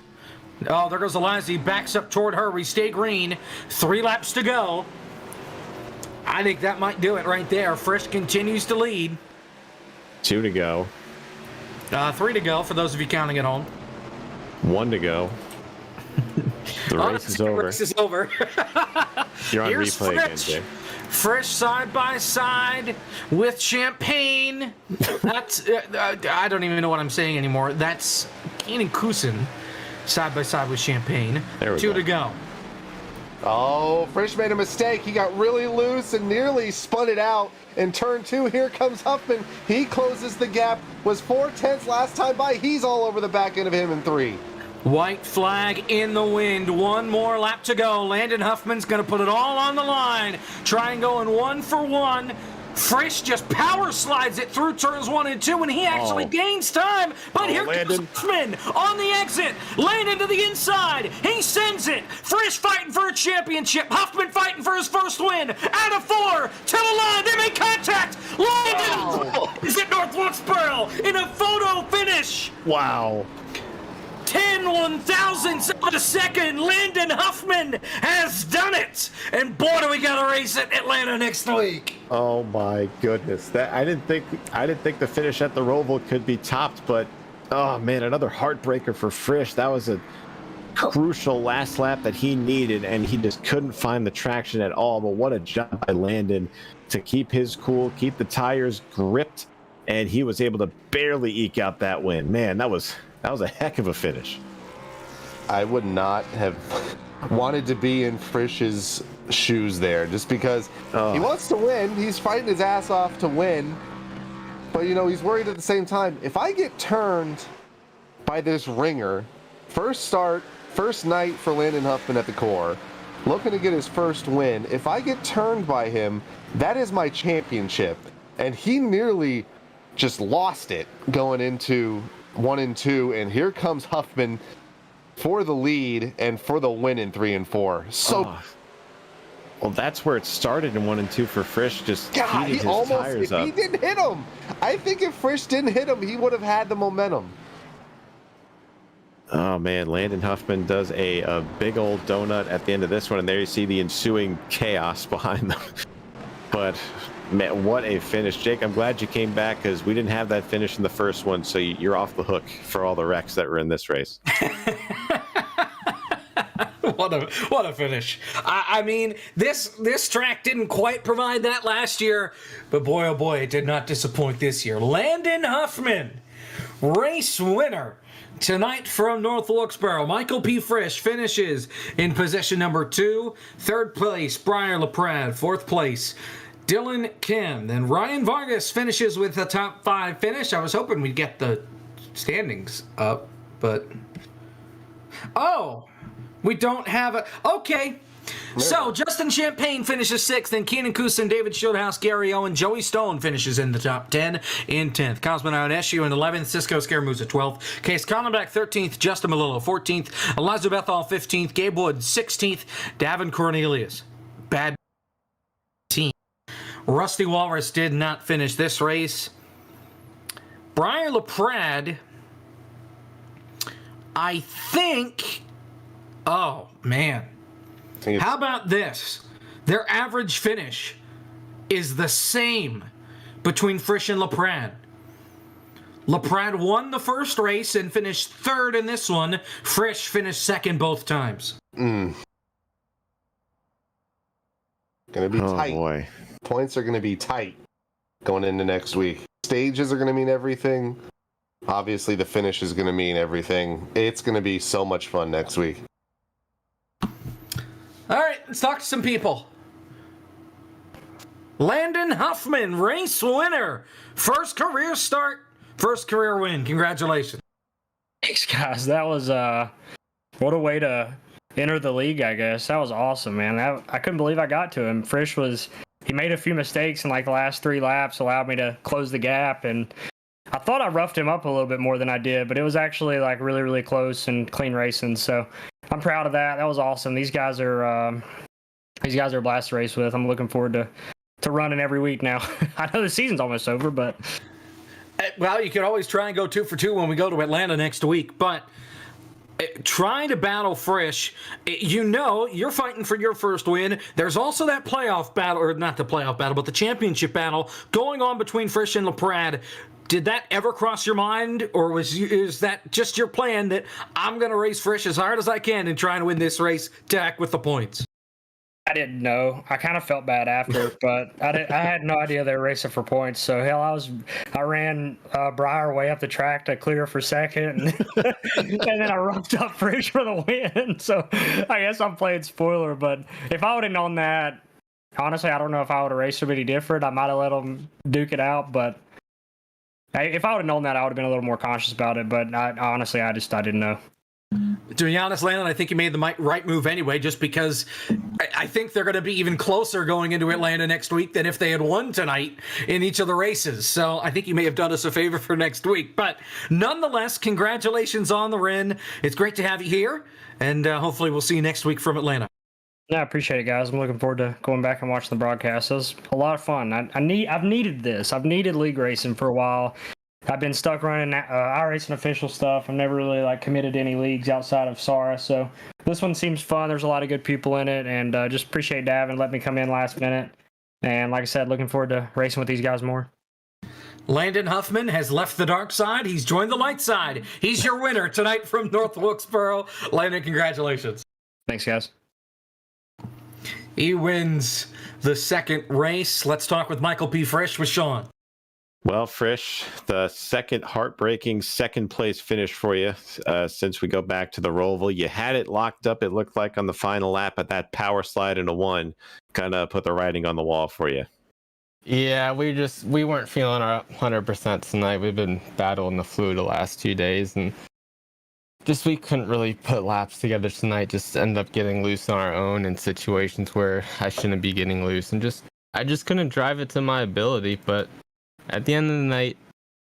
Oh, there goes Eliza. He backs up toward her. We stay green. 3 laps to go. I think that might do it right there. Frisch continues to lead. 2 to go. 3 to go for those of you counting at home. 1 to go. The race is over. Race is over. You're on Here's replay again, Frisch. Jay. Frisch side by side with Champagne. That's I don't even know what I'm saying anymore. That's Kane and Kusin side by side with Champagne. There we 2 go. to go. Oh, Frisch made a mistake. He got really loose and nearly spun it out. In turn 2, here comes Huffman. He closes the gap. Was 4/10 last time by. He's all over the back end of him in 3. White flag in the wind. 1 more lap to go. Landon Huffman's going to put it all on the line. Try and go in 1 for 1. Frisch just power slides it through turns 1 and 2, and he actually gains time. But here Landon. comes Huffman on the exit. Landon to the inside. He sends it. Frisch fighting for a championship. Huffman fighting for his first win. Out of 4 to the line. They make contact. Landon is at North Wilkesboro in a photo finish. Wow. 10/1000ths of a second. Landon Huffman has done it. And boy, do we got to race at Atlanta next week. Oh my goodness. That I didn't think the finish at the Roval could be topped, but oh man, another heartbreaker for Frisch. That was a crucial last lap that he needed, and he just couldn't find the traction at all. But what a job by Landon to keep his cool, keep the tires gripped, and he was able to barely eke out that win. Man, that was a heck of a finish. I would not have wanted to be in Frisch's shoes there, just because he wants to win. He's fighting his ass off to win, but he's worried at the same time. If I get turned by this ringer, first start, first night for Landon Huffman at the core, looking to get his first win. If I get turned by him, that is my championship, and he nearly just lost it going into 1 and 2, and here comes Huffman for the lead and for the win in 3 and 4. Well, that's where it started in 1 and 2 for Frisch. Just heating his tires up. He didn't hit him. I think if Frisch didn't hit him, he would have had the momentum. Oh man, Landon Huffman does a big old donut at the end of this one, and there you see the ensuing chaos behind them. But man, what a finish. Jake, I'm glad you came back, because we didn't have that finish in the first one, so you're off the hook for all the wrecks that were in this race. What a finish. I mean, this track didn't quite provide that last year, but boy, oh boy, it did not disappoint this year. Landon Huffman, race winner tonight from North Wilkesboro. Michael P. Frisch finishes in position number 2. 3rd place, Briar LaPrade. 4th place, Dylan Kim. Then Ryan Vargas finishes with a top 5 finish. I was hoping we'd get the standings up, but... Oh, we don't have a... Okay, So, Justin Champagne finishes 6th, and Keenan Kusin, David Shieldhouse, Gary Owen, Joey Stone finishes in the top 10 in 10th. Cosmin Ioaneșiu in 11th, Cisco Scaramouza 12th, Case Conlenbach 13th, Justin Malillo 14th, Eliza Bethal 15th, Gabe Wood 16th, Davin Cornelius. Bad team. Rusty Walrus did not finish this race. Brian LaPrade, I think... Oh, man. How about this? Their average finish is the same between Frisch and LaPrade. LaPrade won the first race and finished 3rd in this one. Frisch finished 2nd both times. Gonna be tight. Boy. Points are gonna be tight going into next week. Stages are gonna mean everything. Obviously, the finish is gonna mean everything. It's gonna be so much fun next week. All right, let's talk to some people. Landon Huffman, race winner. First career start, first career win. Congratulations. Thanks, guys. That was what a way to enter the league, I guess. That was awesome, man. I couldn't believe I got to him. Frisch he made a few mistakes in like the last 3 laps, allowed me to close the gap, and I thought I roughed him up a little bit more than I did, but it was actually like really, really close and clean racing. So I'm proud of that. That was awesome. These guys are a blast to race with. I'm looking forward to running every week now. I know the season's almost over, but well, you could always try and go 2 for 2 when we go to Atlanta next week, but trying to battle Frisch, you're fighting for your first win. There's also that playoff battle, or not the playoff battle, but the championship battle going on between Frisch and LaPrade. Did that ever cross your mind, or is that just your plan that I'm going to race Frisch as hard as I can and try and win this race to heck with the points? I didn't know. I kind of felt bad after, but I had no idea they were racing for points. So hell, I ran Breyer way up the track to clear for second, and then I roughed up Frisch for the win. So I guess I'm playing spoiler. But if I would have known that, honestly, I don't know if I would have raced him any different. I might have let him duke it out, but if I would have known that, I would have been a little more conscious about it. But honestly, I didn't know. To be honest, Landon, I think you made the right move anyway, just because I think they're going to be even closer going into Atlanta next week than if they had won tonight in each of the races. So I think you may have done us a favor for next week. But nonetheless, congratulations on the win. It's great to have you here, and hopefully we'll see you next week from Atlanta. Yeah, I appreciate it, guys. I'm looking forward to going back and watching the broadcast. It was a lot of fun. I've needed this. I've needed league racing for a while. I've been stuck running iRacing official stuff. I've never really committed to any leagues outside of SARA. So this one seems fun. There's a lot of good people in it, and just appreciate Davin letting me come in last minute. And like I said, looking forward to racing with these guys more. Landon Huffman has left the dark side. He's joined the light side. He's your winner tonight from North Wilkesboro. Landon, congratulations. Thanks, guys. He wins the second race. Let's talk with Michael P. Frisch with Sean. Well, Frisch, the second heartbreaking second place finish for you since we go back to the Roval. You had it locked up, it looked like, on the final lap at that power slide into 1. Kind of put the writing on the wall for you. Yeah, we weren't feeling our 100% tonight. We've been battling the flu the last 2 days, and just we couldn't really put laps together tonight. Just ended up getting loose on our own in situations where I shouldn't be getting loose, and I just couldn't drive it to my ability. But at the end of the night,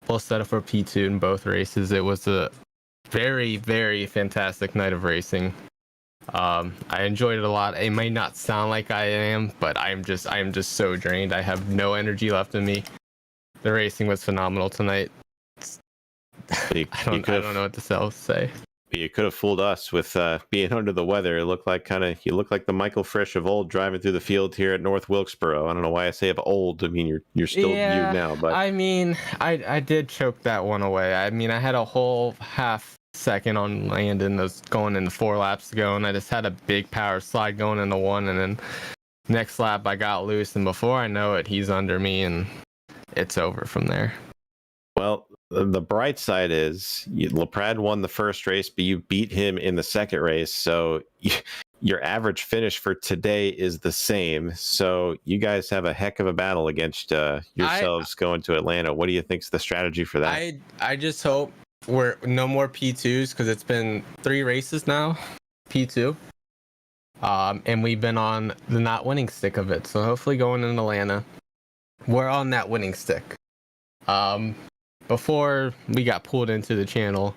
we'll set up for P2 in both races. It was a very, very fantastic night of racing. I enjoyed it a lot. It may not sound like I am, but I am just so drained. I have no energy left in me. The racing was phenomenal tonight. I don't know what to say. You could have fooled us with being under the weather. It looked like you look like the Michael Frisch of old driving through the field here at North Wilkesboro. I don't know why I say of old. I mean, you're still you now, but I mean, I did choke that one away. I mean, I had a whole half second on Landon that's going into 4 laps to go, and I just had a big power slide going into 1, and then next lap I got loose, and before I know it, he's under me, and it's over from there. Well, the bright side is LaPrade won the first race, but you beat him in the second race. So your average finish for today is the same. So you guys have a heck of a battle against yourselves going to Atlanta. What do you think's the strategy for that? I just hope we're no more P2s, because it's been 3 races now, P2. and we've been on the not winning stick of it. So hopefully going in Atlanta, we're on that winning stick. Before we got pulled into the channel,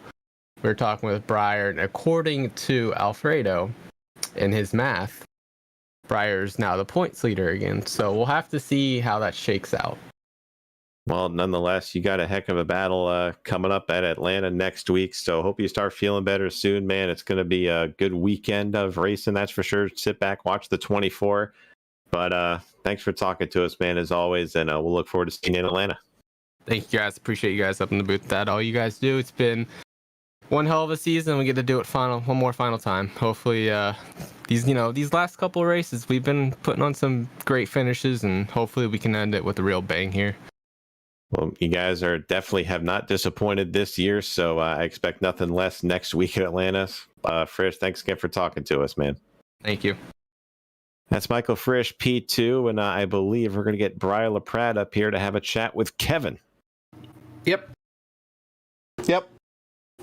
we were talking with Briar, and according to Alfredo and his math, Briar's now the points leader again. So we'll have to see how that shakes out. Well, nonetheless, you got a heck of a battle coming up at Atlanta next week. So hope you start feeling better soon, man. It's going to be a good weekend of racing, that's for sure. Sit back, watch the 24. But thanks for talking to us, man, as always. And we'll look forward to seeing you in Atlanta. Thank you guys. Appreciate you guys up in the booth. That all you guys do. It's been one hell of a season. We get to do it one more final time. Hopefully, these last couple of races, we've been putting on some great finishes, and hopefully we can end it with a real bang here. Well, you guys definitely have not disappointed this year, so I expect nothing less next week in Atlanta. Frisch, thanks again for talking to us, man. Thank you. That's Michael Frisch, P2, and I believe we're going to get Briar LaPrade up here to have a chat with Kevin. Yep.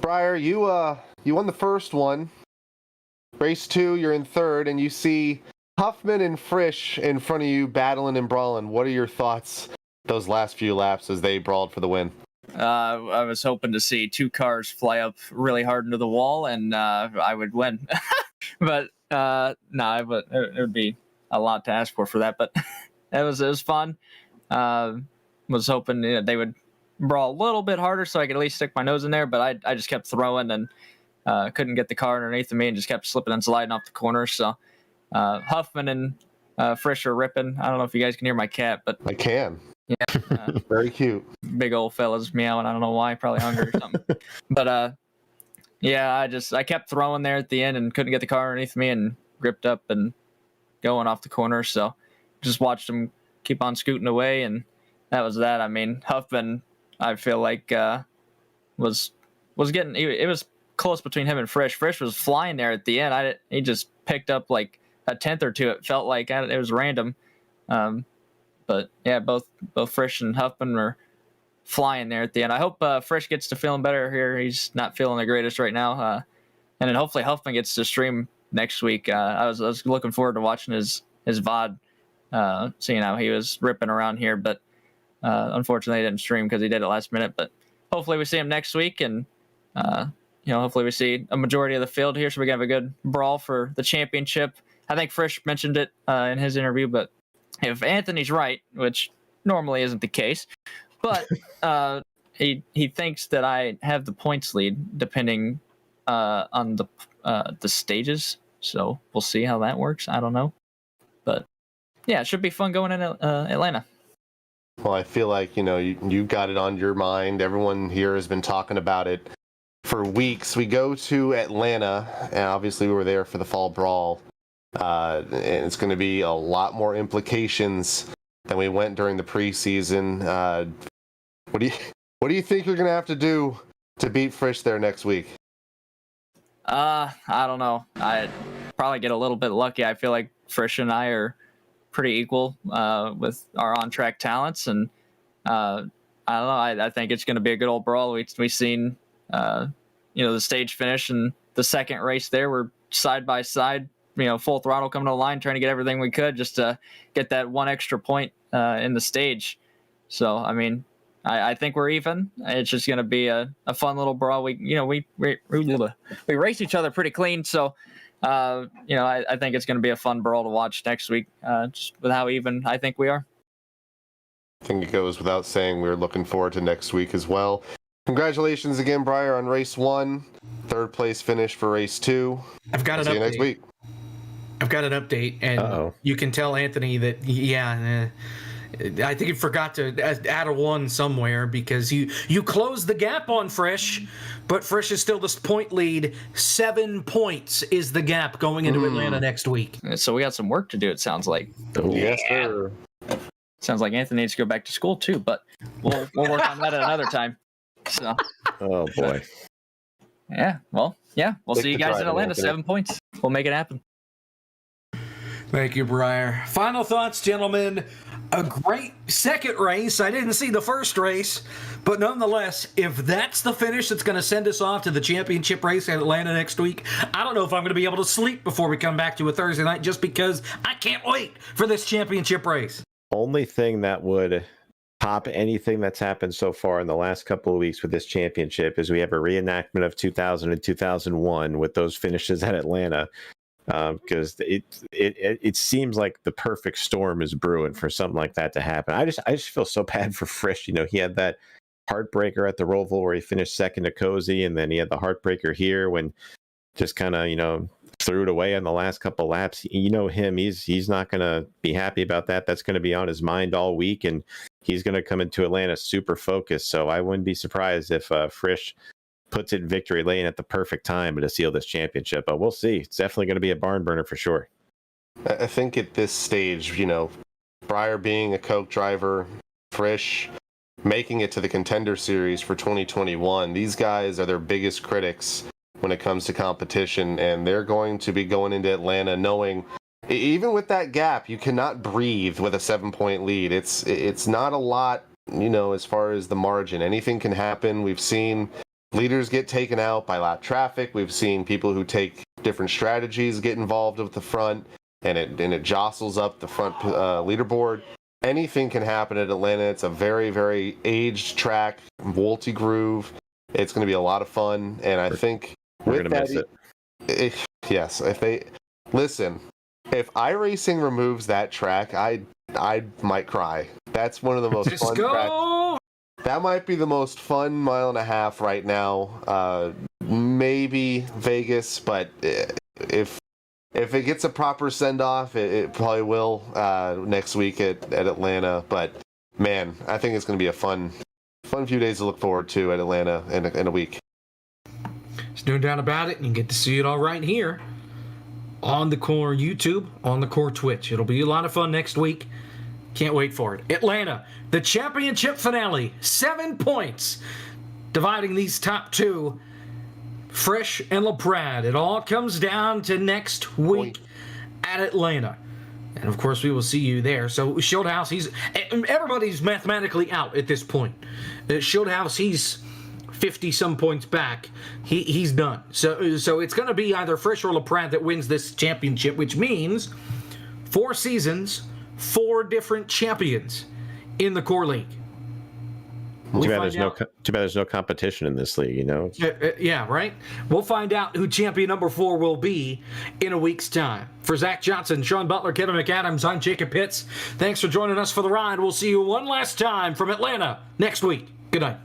Briar, you won the first one. Race 2, you're in third, and you see Huffman and Frisch in front of you battling and brawling. What are your thoughts those last few laps as they brawled for the win? I was hoping to see two cars fly up really hard into the wall, and I would win. But it would be a lot to ask for that. But it was fun. Was hoping they would brawl a little bit harder so I could at least stick my nose in there. But I just kept throwing and couldn't get the car underneath of me and just kept slipping and sliding off the corner. So Huffman and Frisch are ripping. I don't know if you guys can hear my cat, but I can. Yeah, very cute. Big old fella's meowing. I don't know why. Probably hungry or something. But yeah, I kept throwing there at the end and couldn't get the car underneath me and gripped up and going off the corner. So just watched him keep on scooting away, and that was that. I mean, Huffman, I feel like was getting. It was close between him and Frisch. Frisch was flying there at the end. He just picked up like a tenth or two. It felt like it was random. But yeah, both Frisch and Huffman were flying there at the end. I hope Frisch gets to feeling better here. He's not feeling the greatest right now. And then hopefully Huffman gets to stream next week. I was looking forward to watching his VOD, seeing how he was ripping around here. But unfortunately, he didn't stream because he did it last minute. But hopefully we see him next week, and hopefully we see a majority of the field here, so we can have a good brawl for the championship. I think Frisch mentioned it in his interview, but if Anthony's right, which normally isn't the case, but he thinks that I have the points lead depending on the stages. So we'll see how that works. I don't know, but yeah, it should be fun going in Atlanta. Well, I feel like you got it on your mind. Everyone here has been talking about it for weeks. We go to Atlanta, and obviously we were there for the fall brawl. And it's going to be a lot more implications than we went during the preseason. What do you think you're going to have to do to beat Frisch there next week? I don't know. I probably get a little bit lucky. I feel like Frisch and I are pretty equal with our on-track talents, and I don't know. I think it's going to be a good old brawl. We've seen the stage finish and the second race there. We're side by side. Full throttle coming to the line, trying to get everything we could just to get that one extra point in the stage. So, I mean, I think we're even. It's just going to be a fun little brawl. We race each other pretty clean. So, I think it's going to be a fun brawl to watch next week, just with how even I think we are. I think it goes without saying we're looking forward to next week as well. Congratulations again, Briar, on race 1. Third place finish for race 2. I've got an update. See you next week. I've got an update, and you can tell Anthony that, I think you forgot to add a 1 somewhere, because you closed the gap on Frisch, but Frisch is still the point lead. 7 points is the gap going into Atlanta next week. So we got some work to do, it sounds like. Yes, sir. Sounds like Anthony needs to go back to school too, but we'll work on that at another time. So. Oh boy. Yeah. Well. Yeah. We'll see you guys in Atlanta. 7 points. We'll make it happen. Thank you, Briar. Final thoughts, gentlemen. a great second race. I didn't see the first race, but nonetheless, if that's the finish that's going to send us off to the championship race in Atlanta next week, I don't know if I'm going to be able to sleep before we come back to a Thursday night, just because I can't wait for this championship race. Only thing that would top anything that's happened so far in the last couple of weeks with this championship is we have a reenactment of 2000 and 2001 with those finishes at Atlanta. Because it seems like the perfect storm is brewing for something like that to happen. I just feel so bad for Frisch. You know, he had that heartbreaker at the Roval where he finished second to Cozy, and then he had the heartbreaker here when just kind of, you know, threw it away on the last couple laps. You know him, he's not going to be happy about that. That's going to be on his mind all week, and he's going to come into Atlanta super focused. So I wouldn't be surprised if Frisch puts it in victory lane at the perfect time to seal this championship. But we'll see. It's definitely going to be a barn burner for sure. I think at this stage, you know, Breyer being a Coke driver, Frisch making it to the Contender Series for 2021, these guys are their biggest critics when it comes to competition, and they're going to be going into Atlanta knowing, even with that gap, you cannot breathe with a 7-point lead. It's not a lot, you know, as far as the margin. Anything can happen. We've seen leaders get taken out by lap traffic. We've seen people who take different strategies get involved with the front, and it jostles up the front leaderboard. Anything can happen at Atlanta. It's a very, very aged track, multi-groove. It's going to be a lot of fun, and I think we're going to miss it. Yes, if iRacing removes that track, I might cry. That's one of the most fun tracks. That might be the most fun mile and a half right now. Maybe Vegas, but if it gets a proper send-off, it probably will next week at Atlanta. But man, I think it's going to be a fun few days to look forward to at Atlanta in a week. There's no doubt about it, and you get to see it all right here on the Core YouTube, on the Core Twitch. It'll be a lot of fun next week. Can't wait for it. Atlanta, the championship finale, 7 points, dividing these top two, Frisch and LaPrade. It all comes down to next week at Atlanta. And of course, we will see you there. So Schildhouse, everybody's mathematically out at this point. Schildhouse, he's 50-some points back. He's done. So it's going to be either Frisch or LaPrade that wins this championship, which means 4 seasons, 4 different champions in the Core League. Too bad there's no competition in this league, you know? Yeah, right? We'll find out who champion number 4 will be in a week's time. For Zach Johnson, Sean Butler, Kevin McAdams, I'm Jacob Pitts. Thanks for joining us for the ride. We'll see you one last time from Atlanta next week. Good night.